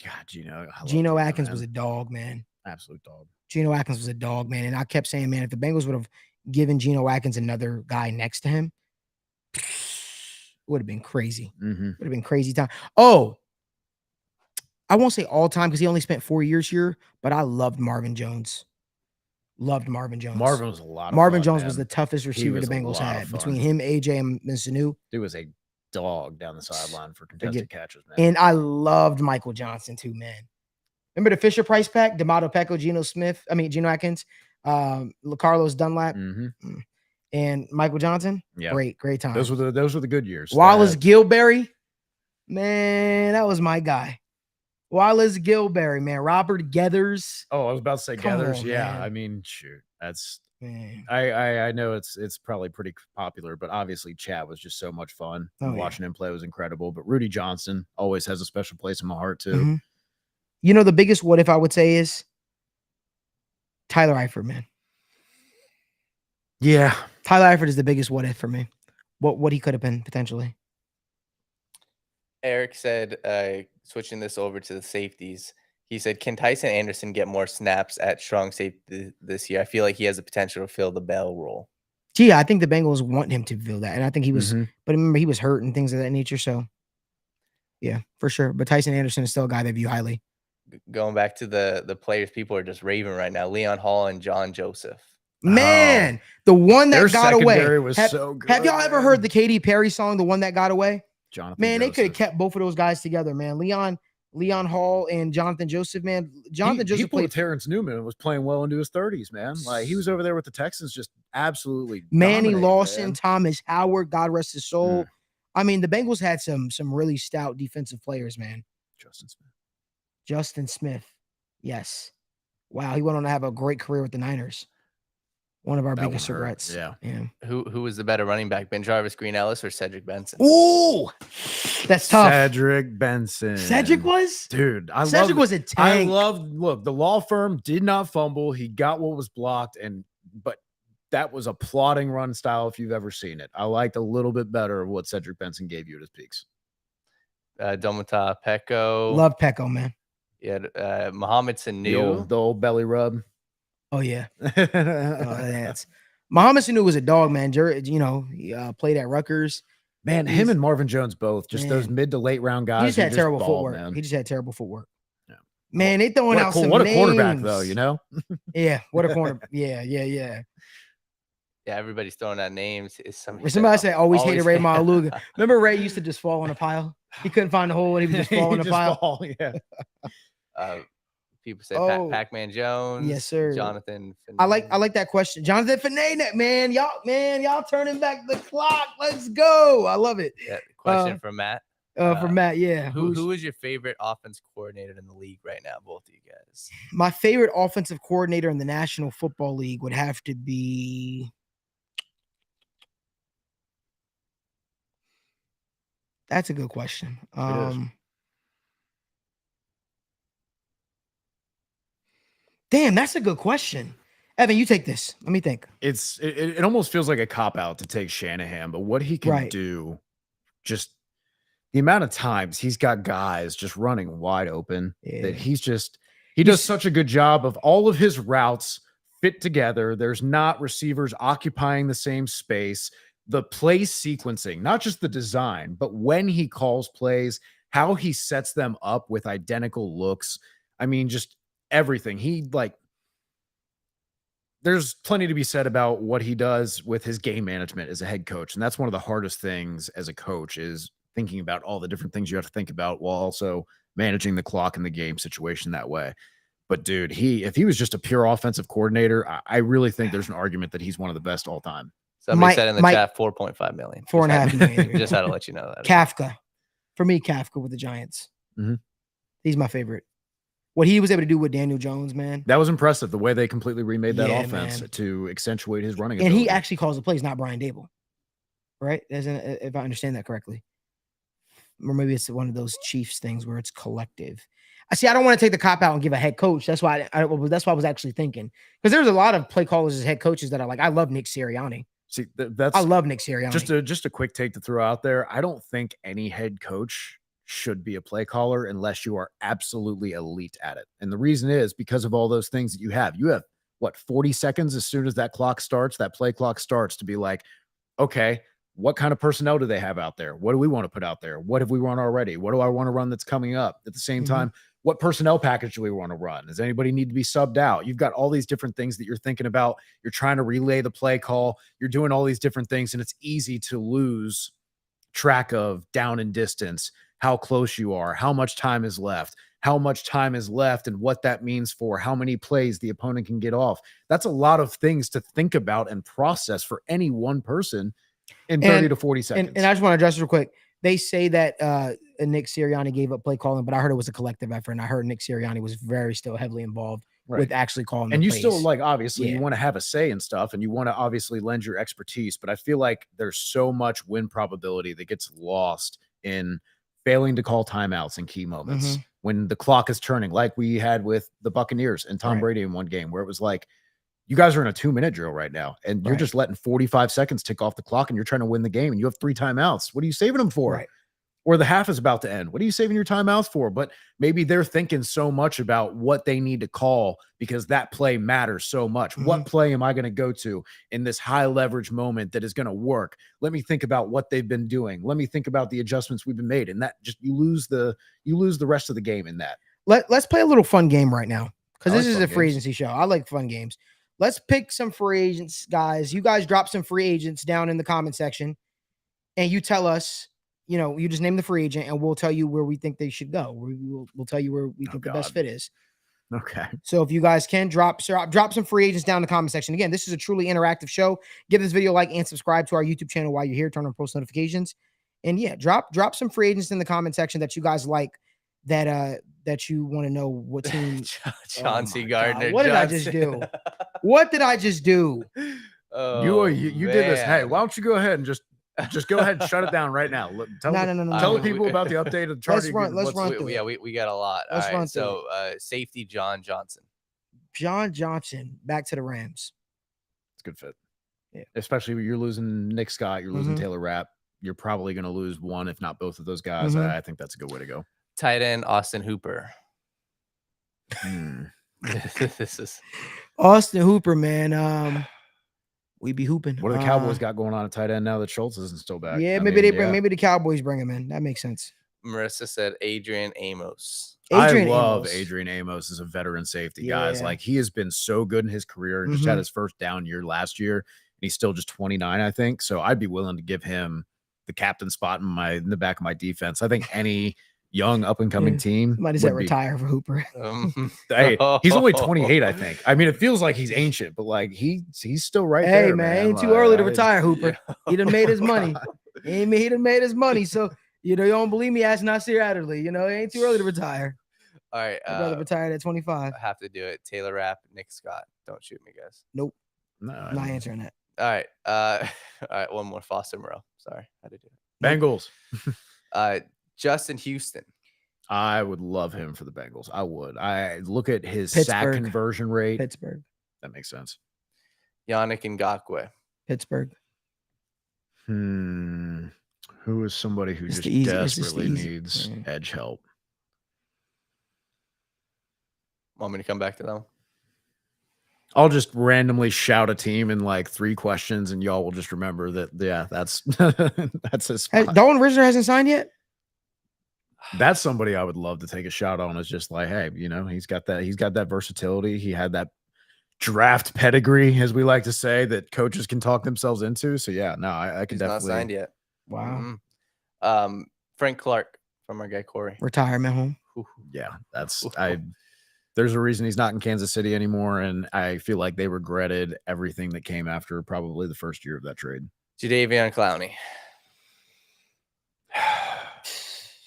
God, Geno Atkins was a dog, man. Absolute dog. Geno Atkins was a dog, man. And I kept saying, man, if the Bengals would have given Geno Atkins another guy next to him, it would have been crazy. Would have been crazy time. Oh, I won't say all time because he only spent 4 years here, but I loved Marvin Jones. Loved Marvin Jones. Marvin was a lot of Marvin fun, Jones man. was the toughest receiver the Bengals had between him, AJ, and Sanu. He was a dog down the sideline for contested catches, man. And I loved Michael Johnson too, man. Remember the Fisher Price pack? D'Amato Pecco, Geno Atkins, Carlos Dunlap, and Michael Johnson. Yeah, great time. Those were the good years. Wallace Gilberry, man, that was my guy. Wallace Gilberry, man. Robert Geathers. Oh, I was about to say Geathers. Yeah, man. I mean, shoot, that's. I know it's probably pretty popular, but obviously Chad was just so much fun. Watching him play was incredible. But Rudy Johnson always has a special place in my heart too. You know, the biggest what if I would say is Tyler Eifert, man. Yeah, Tyler Eifert is the biggest what if for me. What he could have been potentially. Eric said, switching this over to the safeties, he said, can Tyson Anderson get more snaps at strong safety this year? I feel like he has the potential to fill the Bell role. Yeah, I think the Bengals want him to fill that. And I think he was, but remember, he was hurt and things of that nature. So, yeah, for sure. But Tyson Anderson is still a guy they view highly. Going back to the players people are just raving right now, Leon Hall and John Joseph. Man, the one that got away. Was so good, have y'all ever heard the Katy Perry song, The One That Got Away? Jonathan Man, Joseph. They could have kept both of those guys together, man. Leon Hall and Jonathan Joseph, man. Joseph played Terrence Newman and was playing well into his 30s, man. Like, he was over there with the Texans, just absolutely. Manny Lawson, man. Thomas Howard, God rest his soul. I mean, the Bengals had some really stout defensive players, man. Justin Smith. Yes. Wow, he went on to have a great career with the Niners. One of our biggest regrets. Yeah. Who was the better running back, Ben Jarvis, Green Ellis, or Cedric Benson? Ooh, that's tough. Cedric Benson. Cedric was? Dude, Cedric was a tank. Look, the law firm did not fumble. He got what was blocked, but that was a plodding run style if you've ever seen it. I liked a little bit better of what Cedric Benson gave you at his peaks. Domata Pecco. Love Pecco, man. Yeah, Mohamed Sanu. The old belly rub. Oh, yeah. Mohamed Sanu was a dog, man. You know, he played at Rutgers. Man, him and Marvin Jones both. Just those mid to late round guys. He just had terrible footwork. Man. He just had terrible footwork. Yeah. Man, they throwing out some what names. A quarterback, though, you know? Yeah, what a corner. Yeah. Yeah, everybody's throwing out names. Somebody said always hated Ray Maluga. Remember Ray used to just fall in a pile? He couldn't find a hole and he would just fall in a pile. People said Pac-Man Jones. Yes, sir. Jonathan. I like that question. Jonathan Finay, man. Y'all turning back the clock. Let's go. I love it. Yeah, question from Matt. From Matt, yeah. Who is your favorite offense coordinator in the league right now, both of you guys? My favorite offensive coordinator in the National Football League would have to be. That's a good question. Damn, that's a good question. Evan, you take this. Let me think. It almost feels like a cop-out to take Shanahan, but what he can do, just the amount of times he's got guys just running wide open, that he does such a good job of all of his routes fit together. There's not receivers occupying the same space. The play sequencing, not just the design, but when he calls plays, how he sets them up with identical looks. I mean, just everything. There's plenty to be said about what he does with his game management as a head coach. And that's one of the hardest things as a coach, is thinking about all the different things you have to think about while also managing the clock and the game situation that way. But dude, if he was just a pure offensive coordinator, I really think there's an argument that he's one of the best all time. Somebody said in the chat 4.5 million. 4.5 million. Just had to let you know that. Kafka. For me, Kafka with the Giants. Mm-hmm. He's my favorite. What he was able to do with Daniel Jones, man. That was impressive. The way they completely remade that offense to accentuate his running ability. And he actually calls the plays, not Brian Dable. Right? If I understand that correctly. Or maybe it's one of those Chiefs things where it's collective. I don't want to take the cop out and give a head coach. That's why I was actually thinking. Because there's a lot of play callers as head coaches that are like, I love Nick Sirianni. See, I love Nick Sirianni. Just a quick take to throw out there. I don't think any head coach should be a play caller unless you are absolutely elite at it. And the reason is because of all those things that you have. You have, 40 seconds as soon as that clock starts, that play clock starts to be like, okay, what kind of personnel do they have out there? What do we want to put out there? What have we run already? What do I want to run that's coming up? At the same time, what personnel package do we want to run? Does anybody need to be subbed out? You've got all these different things that you're thinking about. You're trying to relay the play call. You're doing all these different things, and it's easy to lose track of down and distance, how close you are, how much time is left, and what that means for how many plays the opponent can get off. That's a lot of things to think about and process for any one person in 30 to 40 seconds. And I just want to address real quick. They say that Nick Sirianni gave up play calling, but I heard it was a collective effort, and I heard Nick Sirianni was still heavily involved with actually calling. And you plays. Still obviously you want to have a say in stuff, and you want to obviously lend your expertise, but I feel like there's so much win probability that gets lost in failing to call timeouts in key moments when the clock is turning, like we had with the Buccaneers and Tom Brady in one game where it was like, you guys are in a 2-minute drill right now, and you're just letting 45 seconds tick off the clock, and you're trying to win the game, and you have 3 timeouts. What are you saving them for? Or the half is about to end. What are you saving your timeouts for? But maybe they're thinking so much about what they need to call because that play matters so much. What play am I going to go to in this high leverage moment that is going to work? Let me think about what they've been doing. Let me think about the adjustments we've been made. And that just, you lose the rest of the game in that. Let's play a little fun game right now. Because this is a free agency show. I like fun games. Let's pick some free agents, guys. You guys drop some free agents down in the comment section, and you tell us, you just name the free agent, and we'll tell you where we think they should go. We'll tell you where we think the best fit is. Okay. So if you guys can drop some free agents down in the comment section. Again, this is a truly interactive show. Give this video a like and subscribe to our YouTube channel while you're here. Turn on post notifications, and drop some free agents in the comment section that you guys like. That you want to know what team. Chauncey Gardner. What did I just do? What did I just do? You did this. Hey, why don't you go ahead and just go ahead and shut it down right now. Tell the people about the update of the chart. Let's run through it. We got a lot. Let's run through so safety John Johnson. John Johnson back to the Rams. It's a good fit. Yeah. Especially when you're losing Nick Scott, you're losing Taylor Rapp. You're probably going to lose one, if not both of those guys. I think that's a good way to go. Tight end Austin Hooper. This is Austin Hooper, man. We be hooping. What do the Cowboys got going on at tight end now that Schultz isn't still back? Yeah, maybe the Cowboys bring him in. That makes sense. Marissa said Adrian Amos. I love Adrian Amos as a veteran safety, guys. Like, he has been so good in his career and just had his first down year last year. And he's still just 29, I think. So I'd be willing to give him the captain spot in the back of my defense. I think any young up and coming team might as well retire for Hooper. Hey, he's only 28, I think. I mean, it feels like he's ancient, but like he's still right there. Hey, man, ain't too early to retire, Hooper. He done made his money. He done made his money. So you don't believe me? Ask Nasir Adderley. It ain't too early to retire. All right, I'd rather retire at 25. I have to do it. Taylor Rapp, Nick Scott. Don't shoot me, guys. Nope. No, I'm not answering that. All right. All right. One more. Foster Moreau. Sorry, I had to do it. Bengals. Justin Houston. I would love him for the Bengals. I would. I look at his sack conversion rate. Pittsburgh. That makes sense. Yannick Ngakoue. Pittsburgh. Who is somebody who just desperately needs edge help? Want me to come back to them? I'll just randomly shout a team in like 3 questions, and y'all will just remember that. Yeah, that's that's his spot. Dalton Risner hasn't signed yet. That's somebody I would love to take a shot on. It's just like, hey, he's got that versatility. He had that draft pedigree, as we like to say, that coaches can talk themselves into. So yeah, no, I can definitely. Not signed yet. Wow. Frank Clark from our guy Corey. Retirement home. Yeah, that's There's a reason he's not in Kansas City anymore, and I feel like they regretted everything that came after probably the first year of that trade. Jadeveon Clowney.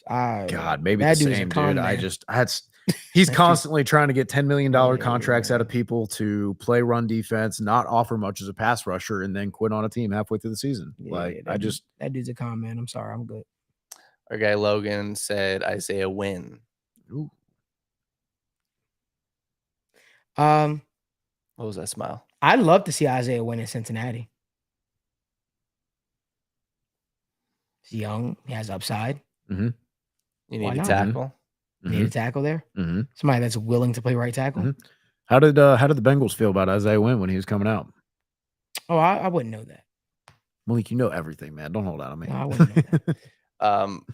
God, maybe the that dude's a same con dude. man. He's constantly trying to get $10 million contracts out of people to play run defense, not offer much as a pass rusher, and then quit on a team halfway through the season. That dude's a con man. I'm sorry, I'm good. Our guy Logan said Isaiah Wynn. Ooh. What was that smile? I'd love to see Isaiah Wynn in Cincinnati. He's young. He has upside. You need Why a not? tackle. Need a tackle there. Somebody that's willing to play right tackle. How did the Bengals feel about Isaiah Wynn when he was coming out? Oh, I wouldn't know that. Malik, you know everything, man. Don't hold out on me. No, I wouldn't know that.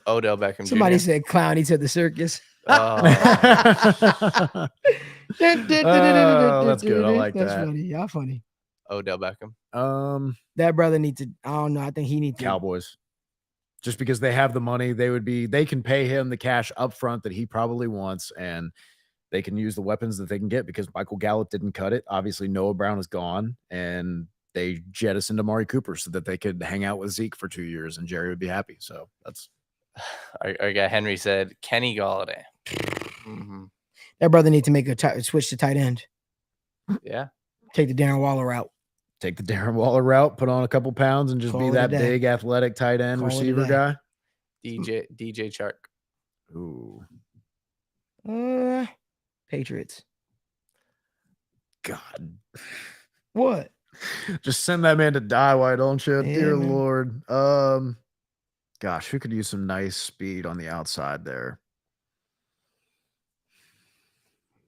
Odell Beckham. Somebody Jr. said Clowney to the circus. Oh, that's good. I like That's that. funny. Y'all funny. Odell Beckham. That brother needs to. I don't know. I think he needs to. Cowboys. Just because they have the money, they can pay him the cash up front that he probably wants, and they can use the weapons that they can get because Michael Gallup didn't cut it. Obviously, Noah Brown is gone, and they jettisoned Amari Cooper so that they could hang out with Zeke for 2 years, and Jerry would be happy. So that's our guy Henry said Kenny Galladay. That brother needs to make a switch to tight end. Yeah. Take the Darren Waller route. Take the Darren Waller route, put on a couple pounds, and just Call be it that a day. big, athletic tight end Call it a receiver day. guy. DJ Chark. Ooh, Patriots. God. What? Just send that man to die, why don't you? Yeah, Dear man. Lord. Gosh, who could use some nice speed on the outside there?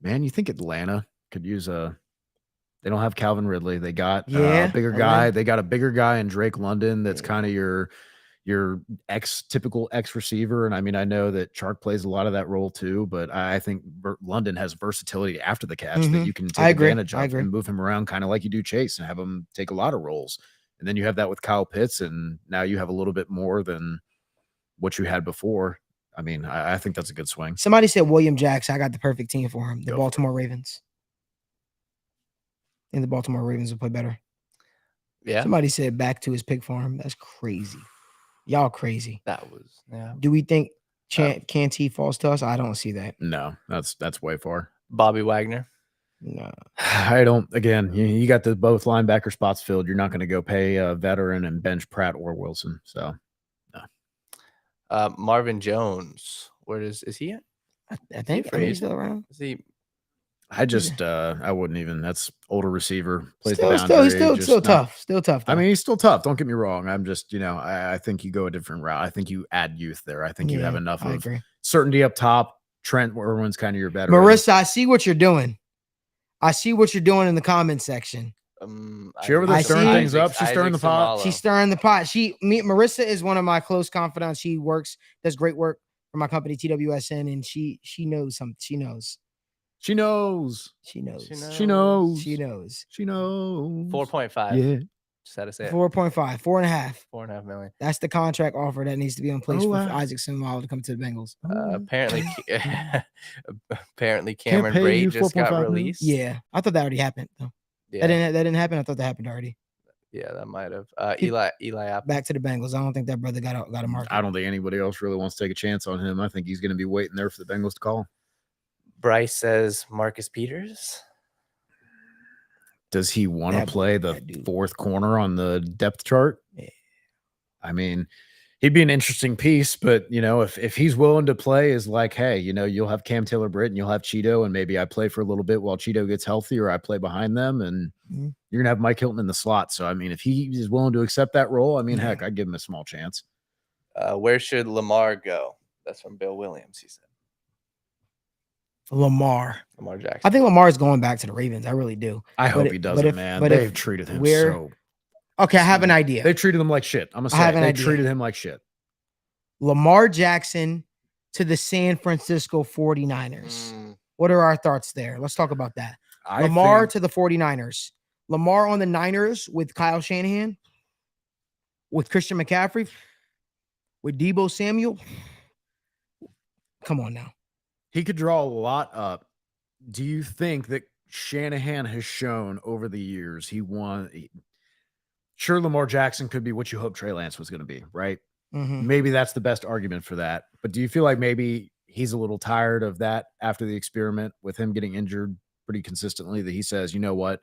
Man, you think Atlanta could use they don't have Calvin Ridley. They got a bigger guy. They got a bigger guy in Drake London that's kind of your typical X receiver. And I mean, I know that Chark plays a lot of that role too, but I think London has versatility after the catch that you can take advantage of and move him around kind of like you do Chase and have him take a lot of roles. And then you have that with Kyle Pitts, and now you have a little bit more than what you had before. I mean, I think that's a good swing. Somebody said William Jackson. I got the perfect team for him. The Baltimore Ravens. I think the Baltimore Ravens will play better. Yeah. Somebody said back to his pick for him. That's crazy. Y'all crazy. That was, yeah. Do we think Canty falls to us? I don't see that. No, that's way far. Bobby Wagner. No. I don't. Again, you got the both linebacker spots filled. You're not going to go pay a veteran and bench Pratt or Wilson. So, no. Marvin Jones. Where is he at? I think he's still around. Is he? I wouldn't even. That's older receiver. Plays Still tough. Still tough. Though. I mean, he's still tough. Don't get me wrong. I'm just, I think you go a different route. I think you add youth there. I think you have enough of certainty up top. Trent Irwin's kind of your better. Marissa, I see what you're doing. I see what you're doing in the comment section. She over there stirring things up. She's stirring the pot. She's stirring the pot. Marissa is one of my close confidants. She does great work for my company, TWSN, and she knows something. She knows. She knows. 4.5. Yeah. Just had to say it. 4.5. 4.5. 4.5 million. That's the contract offer that needs to be in place for Isaac Seumalo to come to the Bengals. Apparently Cameron Braid just got released. Yeah. I thought that already happened though. Yeah. That didn't happen. I thought that happened already. Yeah, that might have. Eli Apple. Back to the Bengals. I don't think that brother got a market. I don't think anybody else really wants to take a chance on him. I think he's going to be waiting there for the Bengals to call him. Bryce says Marcus Peters. Does he want to play the fourth corner on the depth chart? Yeah. I mean, he'd be an interesting piece, but if he's willing to play, is like, hey, you'll have Cam Taylor-Britt and you'll have Cheeto, and maybe I play for a little bit while Cheeto gets healthy, or I play behind them, and you're gonna have Mike Hilton in the slot. So I mean, if he is willing to accept that role, I mean, heck, I'd give him a small chance. Where should Lamar go? That's from Bill Williams. He said Lamar Jackson. I think Lamar is going back to the Ravens. I really do. I hope he doesn't, man. They've treated him so. Okay, I have an idea. They treated him like shit. I'm gonna say they treated him like shit. Lamar Jackson to the San Francisco 49ers. What are our thoughts there? Let's talk about that. Lamar to the 49ers. Lamar on the Niners with Kyle Shanahan, with Christian McCaffrey, with Deebo Samuel. Come on now. He could draw a lot up. Do you think that Shanahan has shown over the years sure, Lamar Jackson could be what you hope Trey Lance was going to be, right? Mhm. Maybe that's the best argument for that. But do you feel like maybe he's a little tired of that after the experiment with him getting injured pretty consistently, that he says, you know what?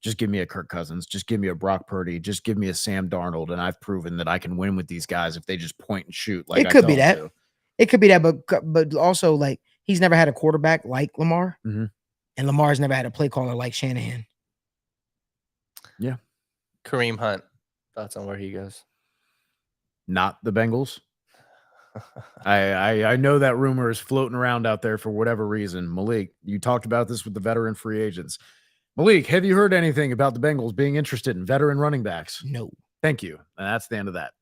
Just give me a Kirk Cousins, just give me a Brock Purdy, just give me a Sam Darnold, and I've proven that I can win with these guys if they just point and shoot like It I could tell be them that. to. It could be that, but also, like, he's never had a quarterback like Lamar, Mhm. and Lamar's never had a play caller like Shanahan. Yeah. Kareem Hunt, thoughts on where he goes? Not the Bengals. I know that rumor is floating around out there for whatever reason. Malik, you talked about this with the veteran free agents. Malik, have you heard anything about the Bengals being interested in veteran running backs? No. Thank you. And that's the end of that.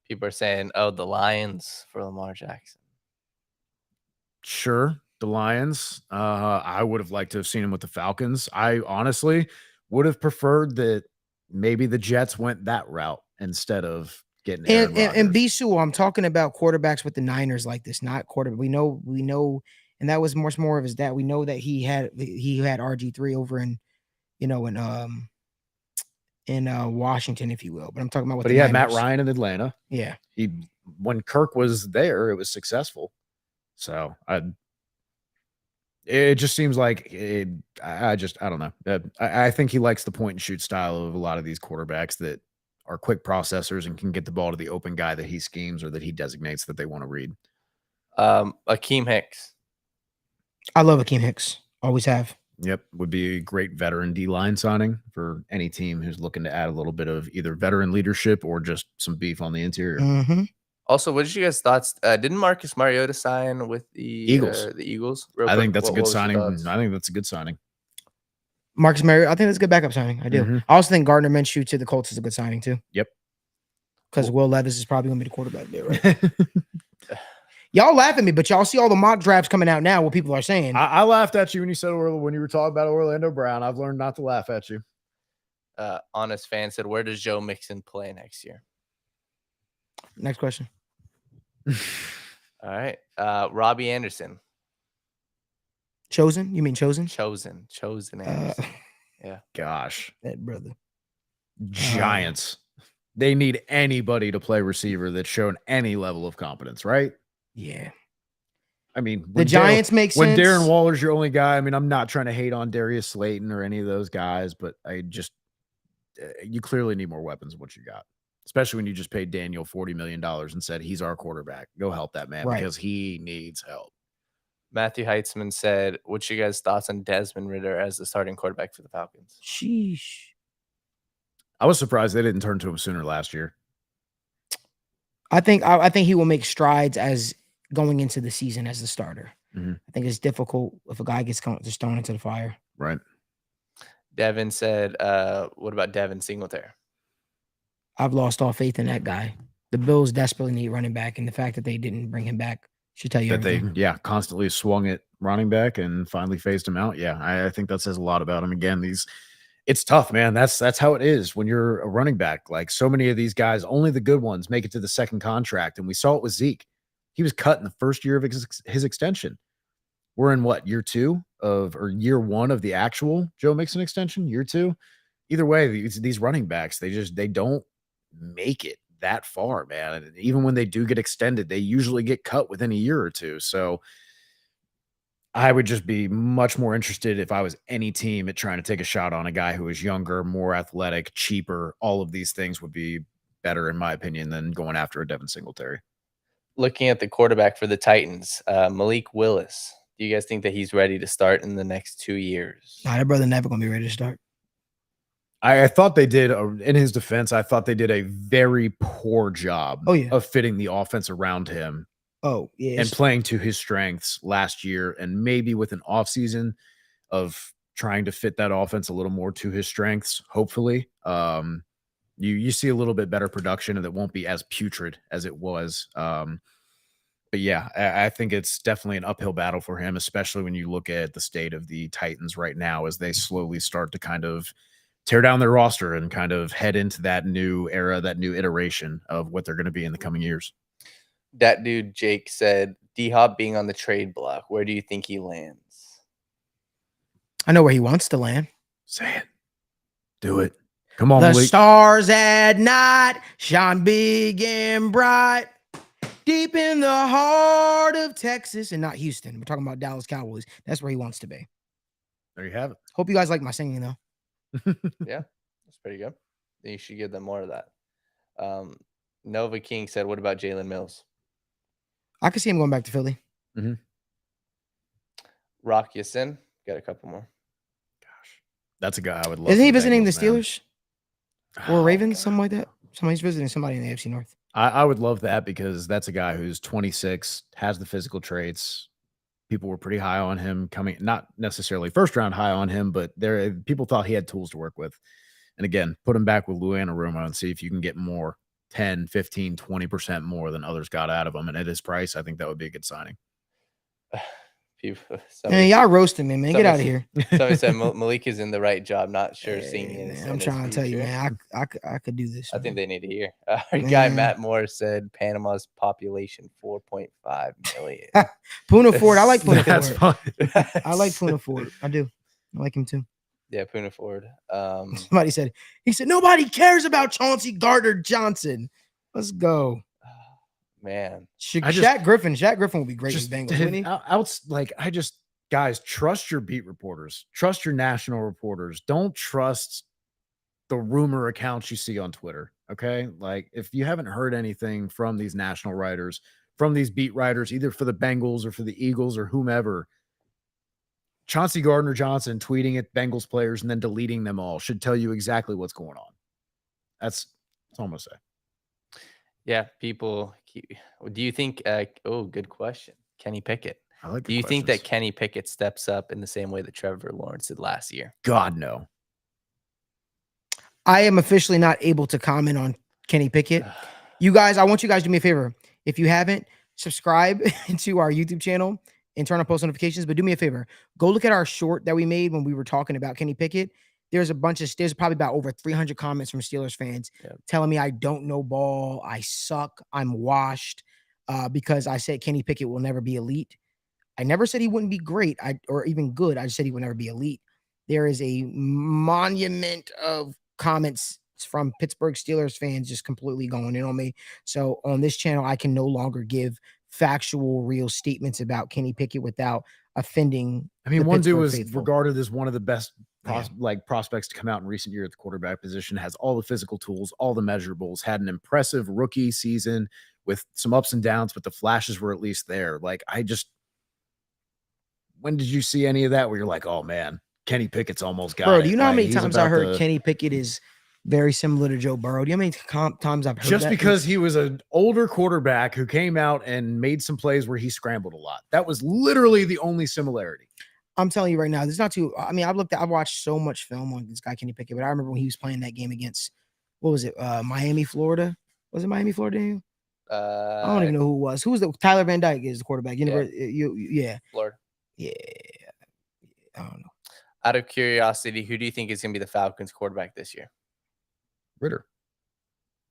People are saying, oh, the Lions for Lamar Jackson. Sure, the Lions. I would have liked to have seen him with the Falcons. I honestly would have preferred that maybe the Jets went that route instead of getting Aaron And Rodgers. Bisu, I'm talking about quarterbacks with the Niners like this, not quarterback. We know, and that was much more of his dad. We know that he had RG3 over in Washington, if you will. But I'm talking about But he had Matt Ryan in Atlanta. Yeah. When Kirk was there, it was successful. So it just seems like I don't know. I think he likes the point and shoot style of a lot of these quarterbacks that are quick processors and can get the ball to the open guy that he schemes or that he designates that they want to read. Akeem Hicks. I love Akeem Hicks. Always have. Yep. Would be a great veteran D-line signing for any team who's looking to add a little bit of either veteran leadership or just some beef on the interior. Mm-hmm. Also, what did you guys' thoughts? Didn't Marcus Mariota sign with the Eagles? I think that's a good signing. I think that's a good signing. Marcus Mariota, I think that's a good backup signing. I do. Mm-hmm. I also think Gardner Minshew to the Colts is a good signing too. Yep. Because Will Levis is probably going to be the quarterback there, right? Y'all laugh at me, but y'all see all the mock drafts coming out now. What people are saying. I laughed at you when you were talking about Orlando Brown. I've learned not to laugh at you. Honest fan said, "Where does Joe Mixon play next year?" Next question. All right, Robbie Anderson. Chosen? You mean chosen? Chosen Anderson. Yeah. Gosh, that brother. Giants. They need anybody to play receiver that's shown any level of competence, right? Yeah. I mean, the Giants make sense. When Darren Waller's your only guy, I mean, I'm not trying to hate on Darius Slayton or any of those guys, but you clearly need more weapons than what you got, especially when you just paid Daniel $40 million and said, he's our quarterback. Go help that man because he needs help. Matthew Heitzman said, what's your guys' thoughts on Desmond Ridder as the starting quarterback for the Falcons? Sheesh. I was surprised they didn't turn to him sooner last year. I think he will make strides as going into the season as the starter. Mm-hmm. I think it's difficult if a guy gets just thrown into the fire. Right. Devin said, what about Devin Singletary? I've lost all faith in that guy. The Bills desperately need running back, and the fact that they didn't bring him back should tell you that everything. They constantly swung at running back and finally phased him out. Yeah, I think that says a lot about him. Again, it's tough, man. That's how it is when you're a running back. Like so many of these guys, only the good ones make it to the second contract, and we saw it with Zeke. He was cut in the first year of his extension. We're in what, year year one of the actual Joe Mixon extension, year two. Either way, these running backs, they don't make it that far, man. And even when they do get extended, they usually get cut within a year or two. So I would just be much more interested if I was any team at trying to take a shot on a guy who is younger, more athletic, cheaper. All of these things would be better, in my opinion, than going after a Devin Singletary. Looking at the quarterback for the Titans, Malik Willis. Do you guys think that he's ready to start in the next 2 years? Nah, that brother never going to be ready to start. I thought they did, in his defense, I thought they did a very poor job of fitting the offense around him. Oh, yeah. And playing to his strengths last year, and maybe with an offseason of trying to fit that offense a little more to his strengths, hopefully. You see a little bit better production, and it won't be as putrid as it was. But yeah, I think it's definitely an uphill battle for him, especially when you look at the state of the Titans right now as they slowly start to kind of tear down their roster and kind of head into that new era, that new iteration of what they're going to be in the coming years. That dude, Jake, said, D-Hop being on the trade block, where do you think he lands? I know where he wants to land. Say it. Do it. Come on, The Malik. stars at night shine big and bright, deep in the heart of Texas, and not Houston. We're talking about Dallas Cowboys. That's where he wants to be. There you have it. Hope you guys like my singing, though. Yeah, that's pretty good. You should give them more of that. Nova King said, what about Jalen Mills? I could see him going back to Philly. Rock Yasin, got a couple more. Gosh, that's a guy I would love. Isn't he for the visiting the Bengals, man. Steelers or Ravens, something like that? Somebody's visiting somebody in the AFC North. I would love that because that's a guy who's 26, has the physical traits. People were pretty high on him coming, not necessarily first round high on him, but people thought he had tools to work with. And again, put him back with Lou Anarumo and see if you can get more, 10, 15, 20% more than others got out of him. And at his price, I think that would be a good signing. Man, y'all roasting me, man. Get out of here. Somebody said Malik is in the right job. Not sure seeing his. I'm trying to tell you, man. I could do this. I think they need to hear. Our guy Matt Moore said Panama's population 4.5 million. Puna Ford. I like Puna That's Ford. fun. I like Puna Ford. I do. I like him too. Yeah, Puna Ford. Somebody said, nobody cares about Chauncey Gardner-Johnson. Let's go. Man. Shaq Griffin will be great with Bengals, wouldn't he? Guys, trust your beat reporters. Trust your national reporters. Don't trust the rumor accounts you see on Twitter, okay? Like, if you haven't heard anything from these national writers, from these beat writers, either for the Bengals or for the Eagles or whomever, Chauncey Gardner-Johnson tweeting at Bengals players and then deleting them all should tell you exactly what's going on. That's all I'm going to say. Yeah, people. Do you think? Good question. Kenny Pickett. Do you think that Kenny Pickett steps up in the same way that Trevor Lawrence did last year? God, no. I am officially not able to comment on Kenny Pickett. You guys, I want you guys to do me a favor. If you haven't, subscribe to our YouTube channel and turn on post notifications. But do me a favor. Go look at our short that we made when we were talking about Kenny Pickett. There's probably about over 300 comments from Steelers fans telling me I don't know ball, I suck, I'm washed, because I said Kenny Pickett will never be elite. I never said he wouldn't be great or even good. I just said he would never be elite. There is a monument of comments from Pittsburgh Steelers fans just completely going in on me. So on this channel, I can no longer give factual, real statements about Kenny Pickett without offending. I mean, one dude was faithful. regarded as one of the best prospects to come out in recent year at the quarterback position, has all the physical tools, all the measurables, had an impressive rookie season with some ups and downs, but the flashes were at least there. Like, when did you see any of that where you're like, oh man, Kenny Pickett's almost got it? Bro, do you know how many times I heard Kenny Pickett is very similar to Joe Burrow? Do you know how many times I've heard just that? Because he was an older quarterback who came out and made some plays where he scrambled a lot. That was literally the only similarity. I'm telling you right now, there's not too. I mean, I've watched so much film on this guy Kenny Pickett, but I remember when he was playing that game against, what was it? Miami, Florida. Was it Miami, Florida? I don't even know who it was. Who was the Tyler Van Dyke is the quarterback? Florida. Yeah. I don't know. Out of curiosity, who do you think is going to be the Falcons quarterback this year? Ritter.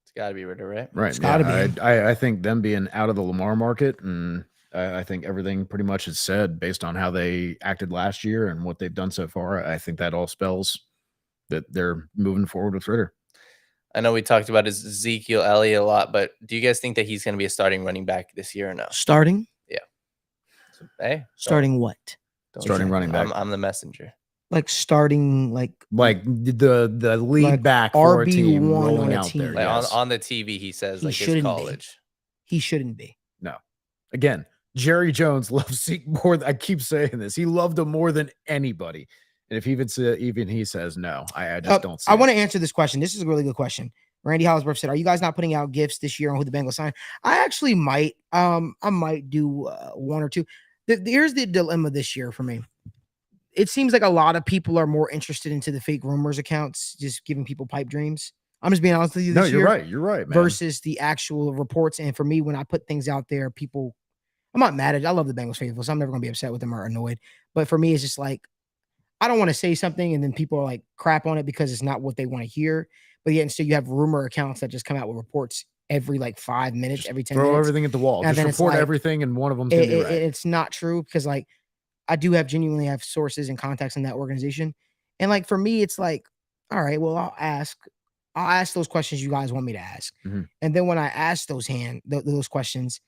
It's got to be Ritter, right? Right. It's got to be. I think them being out of the Lamar market, and I think everything pretty much is said based on how they acted last year and what they've done so far. I think that all spells that they're moving forward with Ritter. I know we talked about Ezekiel Elliott a lot, but do you guys think that he's going to be a starting running back this year or no? Starting? Yeah. So, starting what? Starting running back. I'm the messenger. Like starting, like the lead back for a team rolling out there. Like on the TV, he says like his college. He shouldn't be. No. Again, Jerry Jones loves Zeke more. I keep saying this. He loved him more than anybody. And if even he says no, I just don't see I want to answer this question. This is a really good question. Randy Hollisworth said, are you guys not putting out gifts this year on who the Bengals sign? I actually might. I might do one or two. Here's the dilemma this year for me. It seems like a lot of people are more interested into the fake rumors accounts, just giving people pipe dreams. I'm just being honest with you this year. You're right, man. Versus the actual reports. And for me, when I put things out there, I'm not mad at it. I love the Bengals faithful, so I'm never going to be upset with them or annoyed. But for me, it's just like, I don't want to say something and then people are like crap on it because it's not what they want to hear. But yet, instead you have rumor accounts that just come out with reports every like 5 minutes, every 10 minutes. Throw everything at the wall. And just report everything and one of them's going to be right. It's not true because like I do genuinely have sources and contacts in that organization. And like for me, it's like, all right, well, I'll ask those questions you guys want me to ask. Mhm. And then when I ask those questions,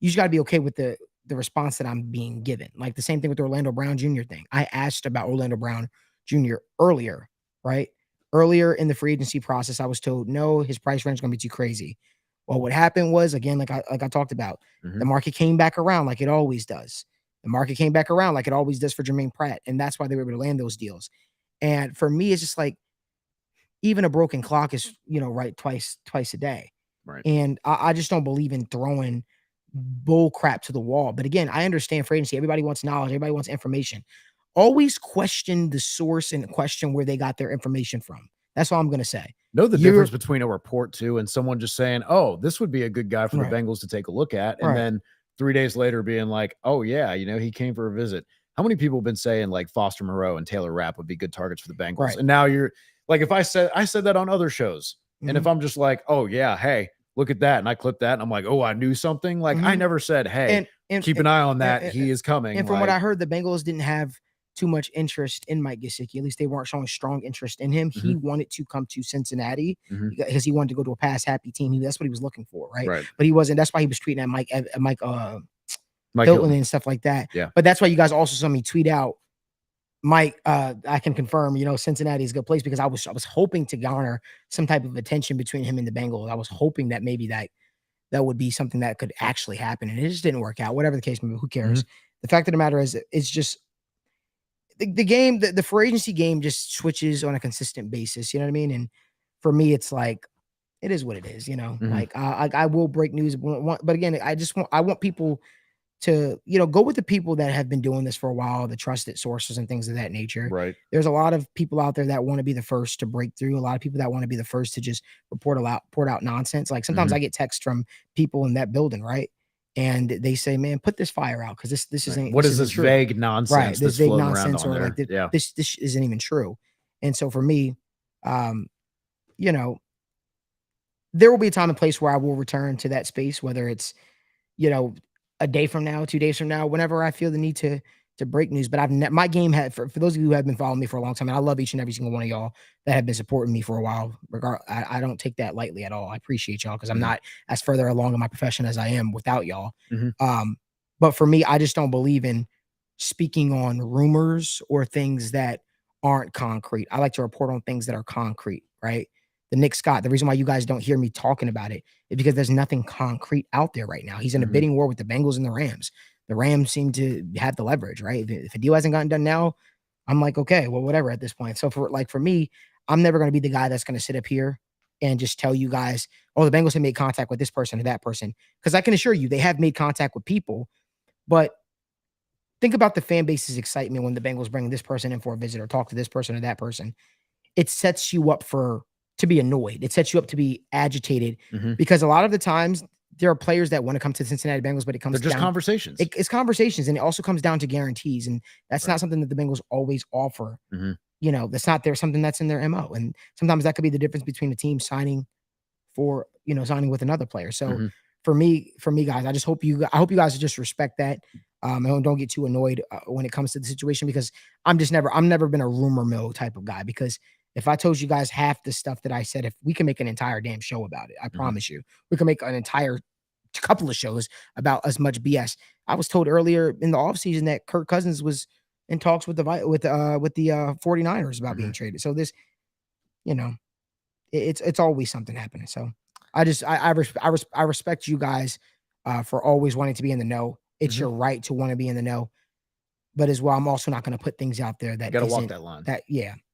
you just got to be okay with the response that I'm being given. Like the same thing with the Orlando Brown Jr. thing. I asked about Orlando Brown Jr. earlier, right? Earlier in the free agency process, I was told, no, his price range is going to be too crazy. Well, what happened was, again, like I talked about, the market came back around like it always does. The market came back around like it always does for Jermaine Pratt. And that's why they were able to land those deals. And for me, it's just like, even a broken clock is, right twice a day. Right. And I just don't believe in throwing bull crap to the wall. But again, I understand for agency. Everybody wants knowledge. Everybody wants information. Always question the source and question where they got their information from. That's all I'm going to say. Know the difference between a report too and someone just saying, oh, this would be a good guy for the Bengals to take a look at. And then 3 days later being like, oh yeah, he came for a visit. How many people have been saying like Foster Moreau and Taylor Rapp would be good targets for the Bengals? Right. And now you're like, if I said that on other shows, and if I'm just like, oh yeah, hey, look at that, and I clip that, and I'm like, oh, I knew something. Like I never said, hey, keep an eye on that. He is coming. And from what I heard, the Bengals didn't have too much interest in Mike Gesicki. At least they weren't showing strong interest in him. He wanted to come to Cincinnati because he wanted to go to a pass happy team. That's what he was looking for, right? But he wasn't. That's why he was tweeting at Mike Hilton and stuff like that. Yeah. But that's why you guys also saw me tweet out, Mike, I can confirm, Cincinnati is a good place, because I was hoping to garner some type of attention between him and the Bengals. I was hoping that maybe that would be something that could actually happen, and it just didn't work out. Whatever the case may be, who cares? The fact of the matter is, it's just the game, the free agency game just switches on a consistent basis. You know what I mean? And for me, it's like, it is what it is. Like I will break news, but again, I want people to, go with the people that have been doing this for a while, the trusted sources and things of that nature. Right. There's a lot of people out there that want to be the first to break through. A lot of people that want to be the first to just report out nonsense. Like sometimes I get texts from people in that building, right? And they say, man, put this fire out, because this isn't. What is this vague nonsense? Right. This vague nonsense, or like this isn't even true. And so for me, there will be a time and place where I will return to that space, whether it's, a day from now, 2 days from now, whenever I feel the need to break news. But my game had, for those of you who have been following me for a long time, and I love each and every single one of y'all that have been supporting me for a while. I don't take that lightly at all. I appreciate y'all, because I'm not as further along in my profession as I am without y'all. But for me, I just don't believe in speaking on rumors or things that aren't concrete. I like to report on things that are concrete, right? The Nick Scott, the reason why you guys don't hear me talking about it is because there's nothing concrete out there right now. He's in a bidding war with the Bengals and the Rams. The Rams seem to have the leverage, right? If a deal hasn't gotten done now, I'm like, okay, well, whatever at this point. So for me, I'm never going to be the guy that's going to sit up here and just tell you guys, oh, the Bengals have made contact with this person or that person. Because I can assure you, they have made contact with people. But think about the fan base's excitement when the Bengals bring this person in for a visit or talk to this person or that person. It sets you up to be annoyed. It sets you up to be agitated, because a lot of the times there are players that want to come to the Cincinnati Bengals, but they're just conversations. It's conversations, and it also comes down to guarantees, and that's not something that the Bengals always offer. That's not something that's in their MO, and sometimes that could be the difference between a team signing with another player. So for me, guys, I hope you guys just respect that. And don't get too annoyed when it comes to the situation, because I'm never been a rumor mill type of guy, because if I told you guys half the stuff that I said, if we can make an entire damn show about it, I promise you, we can make an entire couple of shows about as much BS. I was told earlier in the offseason that Kirk Cousins was in talks with the 49ers about being traded. So this, it's always something happening. So I respect you guys for always wanting to be in the know. It's your right to want to be in the know. But as well, I'm also not going to put things out there that got to walk that line.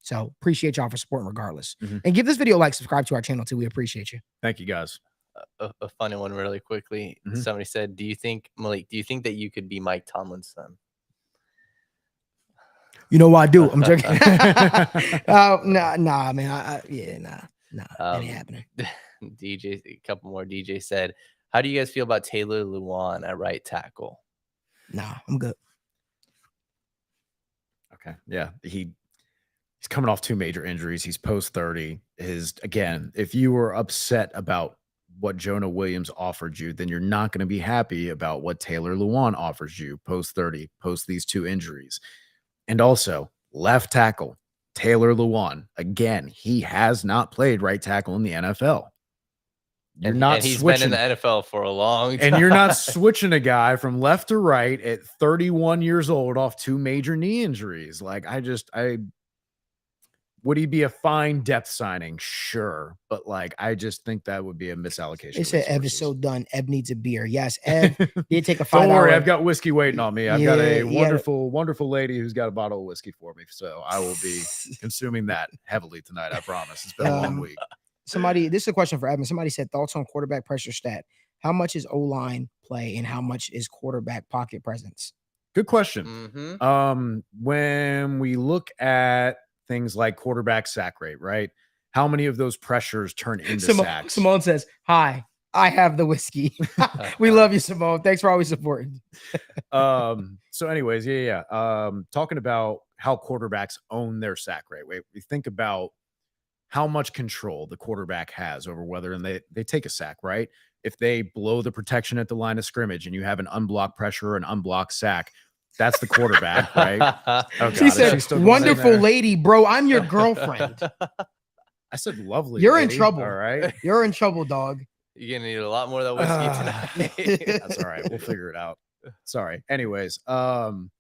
So appreciate y'all for supporting regardless. And give this video a like, subscribe to our channel too. We appreciate you. Thank you, guys. A funny one really quickly. Somebody said, Malik, do you think that you could be Mike Tomlin's son? You know what I do? I'm joking. Nah, man. Nah. That ain't happening. DJ, a couple more. DJ said, how do you guys feel about Taylor Lewan at right tackle? Nah, I'm good. Okay. Yeah. He's coming off 2 major injuries. He's post 30. Again, if you were upset about what Jonah Williams offered you, then you're not going to be happy about what Taylor Lewan offers you post 30, post these 2 injuries. And also, left tackle, Taylor Lewan. Again, he has not played right tackle in the NFL. You're not and he's switching. been in the NFL for a long time. And you're not switching a guy from left to right at 31 years old off 2 major knee injuries. Like, would he be a fine depth signing? Sure. But like, I just think that would be a misallocation. They said Ev is so done. Ev needs a beer. Yes, Ev did take a 5 Don't hour. worry, I've got whiskey waiting on me. I've got a wonderful lady who's got a bottle of whiskey for me. So I will be consuming that heavily tonight. I promise. It's been a long week. This is a question for Evan. Somebody said thoughts on quarterback pressure stat. How much is O-line play and how much is quarterback pocket presence? Good question. When we look at things like quarterback sack rate, right? How many of those pressures turn into sacks? Simone says, "Hi, I have the whiskey." We love you, Simone. Thanks for always supporting. So anyways, talking about how quarterbacks own their sack rate. We think about how much control the quarterback has over whether they take a sack, right? If they blow the protection at the line of scrimmage and you have an unblocked pressure or an unblocked sack, that's the quarterback, right? Oh, she said, "Wonderful lady, bro. I'm your girlfriend." I said, "Lovely." You're lady. in trouble. All right. You're in trouble, dog. You're gonna need a lot more of that whiskey tonight. That's all right. We'll figure it out. Sorry. Anyways, so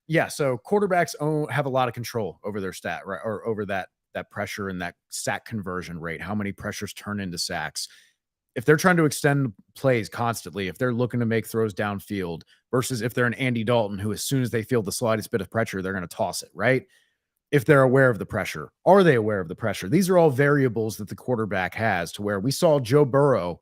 quarterbacks have a lot of control over their stat, right? Or over that pressure and that sack conversion rate, how many pressures turn into sacks. If they're trying to extend plays constantly, if they're looking to make throws downfield versus if they're an Andy Dalton, who as soon as they feel the slightest bit of pressure, they're going to toss it, right? If they're aware of the pressure, are they aware of the pressure? These are all variables that the quarterback has, to where we saw Joe Burrow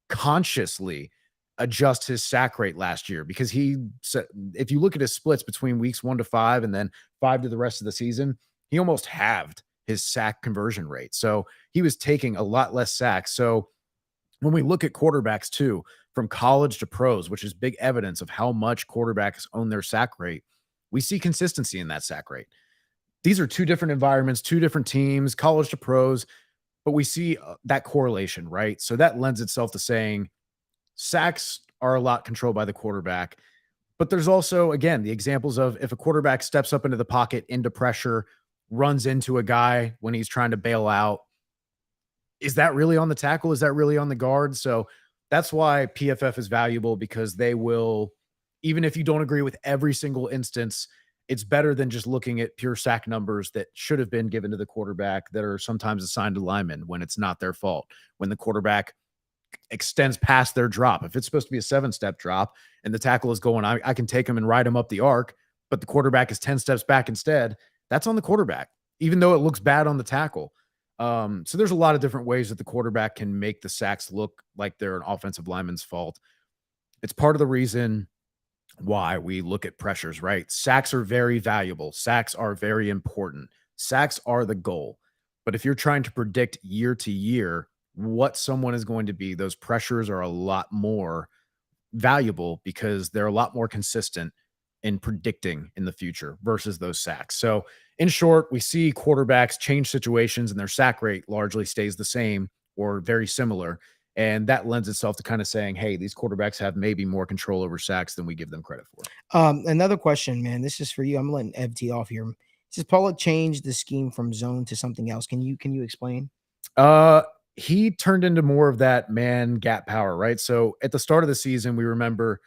consciously adjust his sack rate last year, because if you look at his splits between weeks 1 to 5 and then 5 to the rest of the season, he almost halved his sack conversion rate. So he was taking a lot less sacks. So when we look at quarterbacks too, from college to pros, which is big evidence of how much quarterbacks own their sack rate, we see consistency in that sack rate. These are 2 different environments, 2 different teams, college to pros, but we see that correlation, right? So that lends itself to saying sacks are a lot controlled by the quarterback. But there's also, again, the examples of if a quarterback steps up into the pocket, into pressure, runs into a guy when he's trying to bail out, is that really on the tackle? Is that really on the guard? So that's why PFF is valuable, because they will, even if you don't agree with every single instance, it's better than just looking at pure sack numbers that should have been given to the quarterback that are sometimes assigned to linemen when it's not their fault. When the quarterback extends past their drop, if it's supposed to be a 7-step drop and the tackle is going, I can take him and ride him up the arc, but the quarterback is 10 steps back instead, that's on the quarterback, even though it looks bad on the tackle. So there's a lot of different ways that the quarterback can make the sacks look like they're an offensive lineman's fault. It's part of the reason why we look at pressures, right? Sacks are very valuable. Sacks are very important. Sacks are the goal. But if you're trying to predict year to year what someone is going to be, those pressures are a lot more valuable because they're a lot more consistent in predicting in the future versus those sacks. So in short, we see quarterbacks change situations and their sack rate largely stays the same or very similar. And that lends itself to kind of saying, hey, these quarterbacks have maybe more control over sacks than we give them credit for. Another question, man. This is for you. I'm letting Ev tee off here. Does Pollock change the scheme from zone to something else? Can you explain? He turned into more of that man gap power, right? So at the start of the season, we remember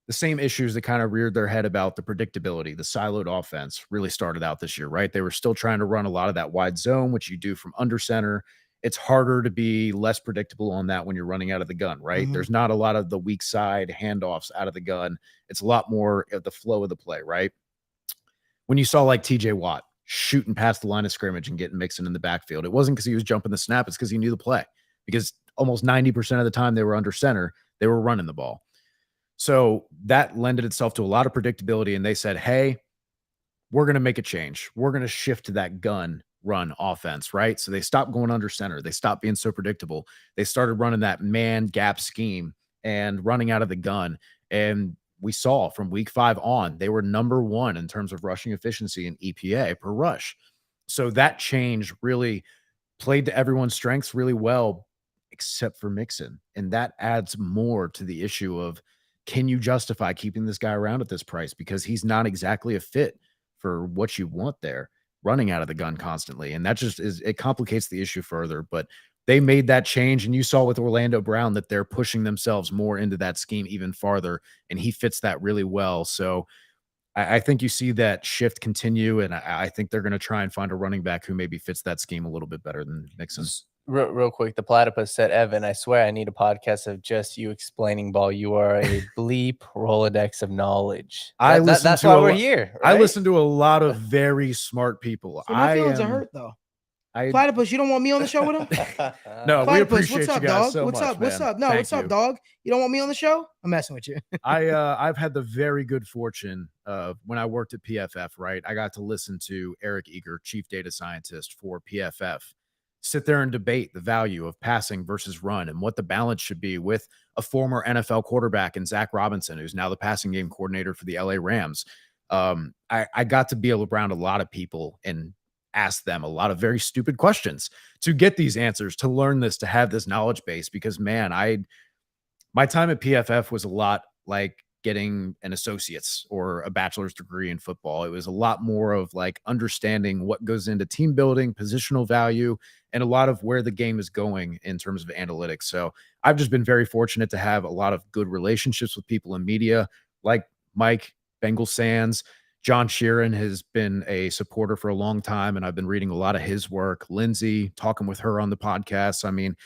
the same issues that kind of reared their head about the predictability. The siloed offense really started out this year, right? They were still trying to run a lot of that wide zone, which you do from under center. It's harder to be less predictable on that when you're running out of the gun, right? There's not a lot of the weak side handoffs out of the gun. It's a lot more of the flow of the play, right? When you saw like TJ Watt shooting past the line of scrimmage and getting mixing in the backfield, it wasn't because he was jumping the snap. It's because he knew the play, because almost 90% of the time they were under center, they were running the ball. So that lended itself to a lot of predictability. And they said, hey, we're going to make a change. We're going to shift to that gun run offense, right? So they stopped going under center. They stopped being so predictable. They started running that man gap scheme and running out of the gun. And we saw from week 5 on, they were number 1 in terms of rushing efficiency and EPA per rush. So that change really played to everyone's strengths really well, except for Mixon. And that adds more to the issue of, can you justify keeping this guy around at this price? Because he's not exactly a fit for what you want there, running out of the gun constantly. And that just it complicates the issue further. But they made that change, and you saw with Orlando Brown that they're pushing themselves more into that scheme even farther, and he fits that really well. So I think you see that shift continue, and I think they're going to try and find a running back who maybe fits that scheme a little bit better than Mixon. Real quick, the platypus said, Evan, I swear I need a podcast of just you explaining ball. You are a bleep Rolodex of knowledge. That's why we're here. Right? I listen to a lot of very smart people. So my feelings are hurt, though. Platypus, you don't want me on the show with him? No, Platypus, we appreciate what's up, you guys dog? so what's much, up? What's man. up? No, Thank what's up, you. dog? You don't want me on the show? I'm messing with you. I've had the very good fortune of when I worked at PFF, right? I got to listen to Eric Eager, chief data scientist for PFF, sit there and debate the value of passing versus run and what the balance should be with a former NFL quarterback and Zach Robinson, who's now the passing game coordinator for the LA Rams. I got to be around a lot of people and ask them a lot of very stupid questions to get these answers, to learn this, to have this knowledge base, because man, my time at PFF was a lot like getting an associate's or a bachelor's degree in football. It was a lot more of like understanding what goes into team building, positional value, and a lot of where the game is going in terms of analytics. So I've just been very fortunate to have a lot of good relationships with people in media like Mike, Bengal Sands. John Sheeran has been a supporter for a long time, and I've been reading a lot of his work. Lindsay, talking with her on the podcast. I mean,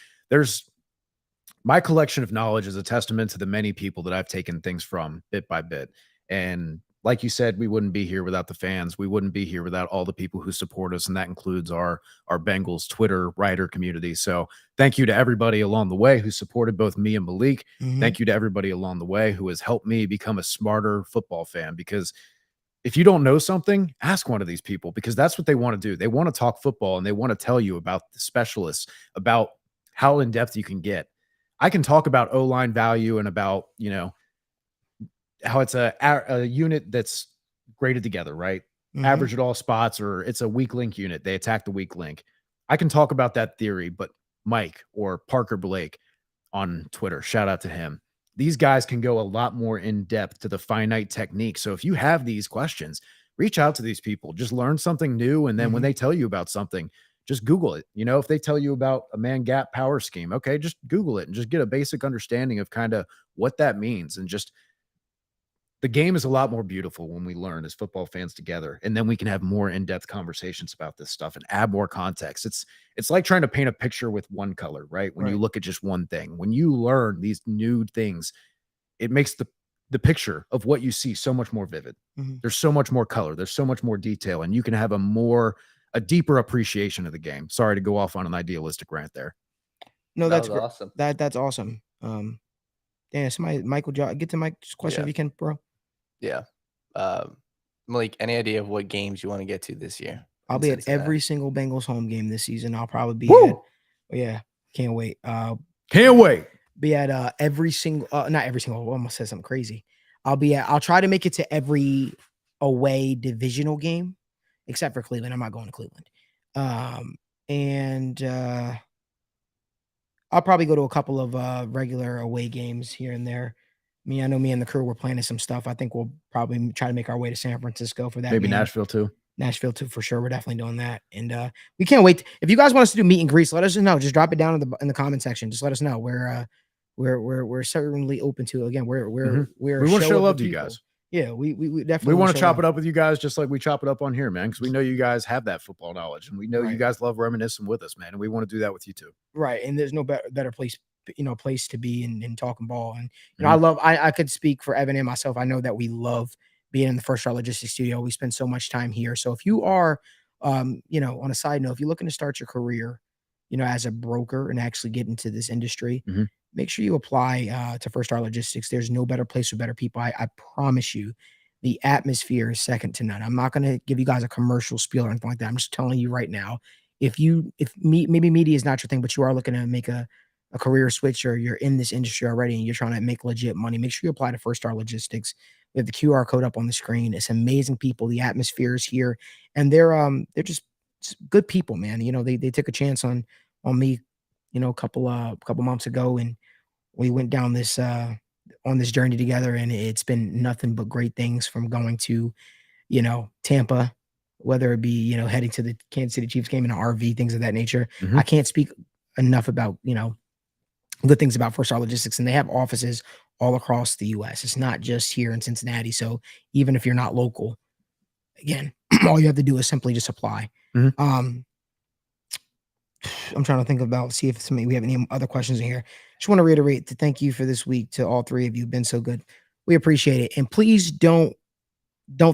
my collection of knowledge is a testament to the many people that I've taken things from bit by bit. And like you said, we wouldn't be here without the fans. We wouldn't be here without all the people who support us. And that includes our Bengals Twitter writer community. So thank you to everybody along the way who supported both me and Malik. Mm-hmm. Thank you to everybody along the way who has helped me become a smarter football fan, because if you don't know something, ask one of these people, because that's what they want to do. They want to talk football, and they want to tell you about the specialists, about how in depth you can get. I can talk about O-line value and about, how it's a unit that's graded together, right? Mm-hmm. Average at all spots, or it's a weak link unit. They attack the weak link. I can talk about that theory, but Mike or Parker Blake on Twitter, shout out to him. These guys can go a lot more in depth to the finite technique. So if you have these questions, reach out to these people, just learn something new. And then when they tell you about something, just Google it. If they tell you about a man gap power scheme, okay, just Google it and just get a basic understanding of kind of what that means. And just the game is a lot more beautiful when we learn as football fans together. And then we can have more in-depth conversations about this stuff and add more context. It's like trying to paint a picture with one color, right? When you look at just one thing, when you learn these new things, it makes the picture of what you see so much more vivid. Mm-hmm. There's so much more color. There's so much more detail, and you can have a deeper appreciation of the game. Sorry to go off on an idealistic rant there. No, that's awesome. That's awesome. Yeah, somebody, Michael, get to Mike's question if you can, bro. Yeah. Malik, any idea of what games you want to get to this year? I'll be at every single Bengals home game this season. I'll probably be can't wait. Can't wait. Be at every single not every single, I almost said something crazy. I'll try to make it to every away divisional game except for Cleveland. I'm not going to Cleveland. And I'll probably go to a couple of regular away games here and there. I know me and the crew were planning some stuff. I think we'll probably try to make our way to San Francisco for that. Maybe game. Nashville too. Nashville too, for sure. We're definitely doing that. And we can't wait. If you guys want us to do meet and greets, let us know. Just drop it down in the comment section. Just let us know. We're certainly open to it. Again, we want to show love to you guys. Yeah, we definitely want to chop it up with you guys just like we chop it up on here, man, because we know you guys have that football knowledge, and we know you guys love reminiscing with us, man, and we want to do that with you too. Right, and there's no better place to be in talking ball. And I could speak for Evan and myself. I know that we love being in the First Star Logistics studio. We spend so much time here. So if you are, on a side note, if you're looking to start your career, as a broker and actually get into this industry, make sure you apply to First Star Logistics. There's no better place with better people. I promise you, the atmosphere is second to none. I'm not going to give you guys a commercial spiel or anything like that. I'm just telling you right now, maybe media is not your thing, but you are looking to make a career switch, or you're in this industry already and you're trying to make legit money, make sure you apply to First Star Logistics. We have the QR code up on the screen. It's amazing people. The atmosphere is here, and they're just good people, man. They took a chance on me a couple months ago, and we went down this on this journey together, and it's been nothing but great things from going to, Tampa, whether it be, heading to the Kansas City Chiefs game in an RV, things of that nature. Mhm. I can't speak enough about, good things about First Star Logistics, and they have offices all across the US. It's not just here in Cincinnati. So even if you're not local, again, all you have to do is simply just apply. Mhm. I'm trying to think about, see if we have any other questions in here. Just want to reiterate to thank you for this week to all three of you. You've been so good. We appreciate it. And please don't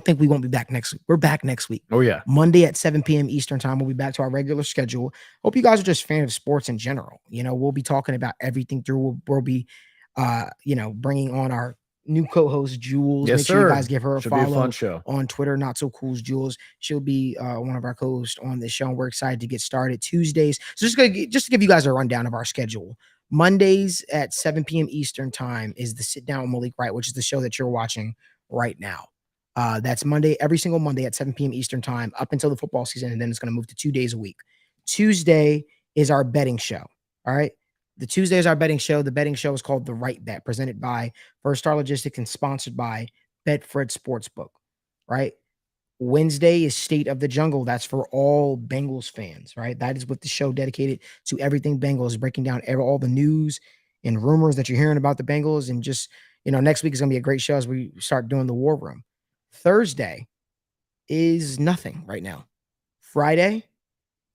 think we won't be back next week. We're back next week. Oh yeah. Monday at 7 p.m. Eastern time. We'll be back to our regular schedule. Hope you guys are just fans of sports in general. We'll be talking about everything through. We'll be, bringing on our new co-host Jules. Yes, Make sure you sir. guys give her a Should be a follow fun show. on Twitter. Not So Cool's Jules. She'll be one of our co-hosts on this show. And we're excited to get started Tuesdays. So just to give you guys a rundown of our schedule. Mondays at 7 p.m. Eastern time is the Sit Down with Malik Wright, which is the show that you're watching right now. That's every single Monday at 7 p.m. Eastern time up until the football season, and then it's going to move to 2 days a week. Tuesday is our betting show. All right. The Tuesday is our betting show. The betting show is called The Right Bet, presented by First Star Logistics and sponsored by Betfred Sportsbook. Right. Wednesday is State of the Jungle. That's for all Bengals fans. Right. That is what the show dedicated to everything Bengals, breaking down all the news and rumors that you're hearing about the Bengals. And just, next week is going to be a great show as we start doing the War Room. Thursday is nothing right now. Friday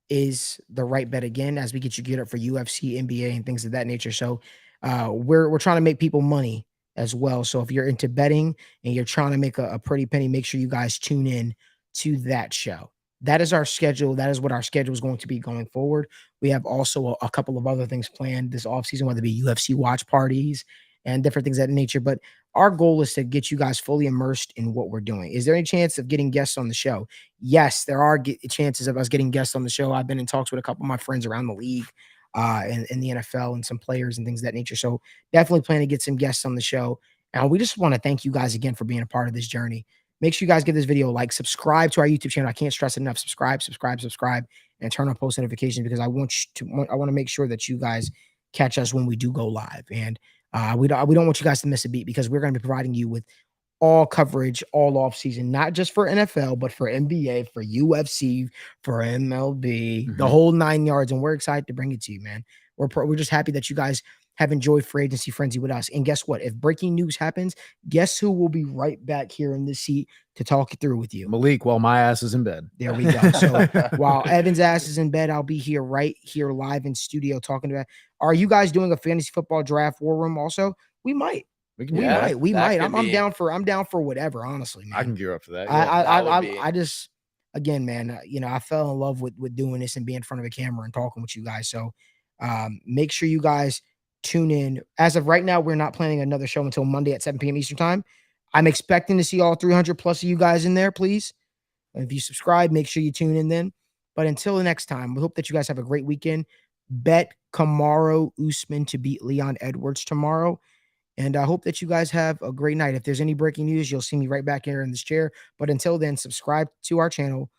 is The Right Bet again, as we get you geared up for UFC, NBA, and things of that nature. So we're trying to make people money as well. So if you're into betting and you're trying to make a pretty penny, make sure you guys tune in to that show. That is our schedule. That is what our schedule is going to be going forward. We have also a couple of other things planned this offseason, whether it be UFC watch parties and different things of that nature. But our goal is to get you guys fully immersed in what we're doing. Is there any chance of getting guests on the show? Yes, there are chances of us getting guests on the show. I've been in talks with a couple of my friends around the league in the NFL and some players and things of that nature. So definitely plan to get some guests on the show. And we just want to thank you guys again for being a part of this journey. Make sure you guys give this video a like, subscribe to our YouTube channel. I can't stress it enough. Subscribe, and turn on post notifications, because I want to make sure that you guys catch us when we do go live. And we don't want you guys to miss a beat, because we're going to be providing you with all coverage all off season, not just for NFL, but for NBA, for UFC, for MLB, the whole 9 yards. And we're excited to bring it to you, man. We're just happy that you guys have enjoyed Free Agency Frenzy with us. And guess what? If breaking news happens, guess who will be right back here in this seat to talk it through with you? Malik, while my ass is in bed. There we go. So while Evan's ass is in bed, I'll be here right here live in studio talking about. Are you guys doing a fantasy football draft war room also? We might. We might. I'm down for whatever, honestly, man. I can gear up for that. I just, again, man, I fell in love with doing this and being in front of a camera and talking with you guys. So make sure you guys tune in. As of right now, we're not planning another show until Monday at 7 p.m. Eastern time. I'm expecting to see all 300 plus of you guys in there, please. If you subscribe, make sure you tune in then. But until the next time, we hope that you guys have a great weekend. Bet Kamaru Usman to beat Leon Edwards tomorrow. And I hope that you guys have a great night. If there's any breaking news, you'll see me right back here in this chair. But until then, subscribe to our channel.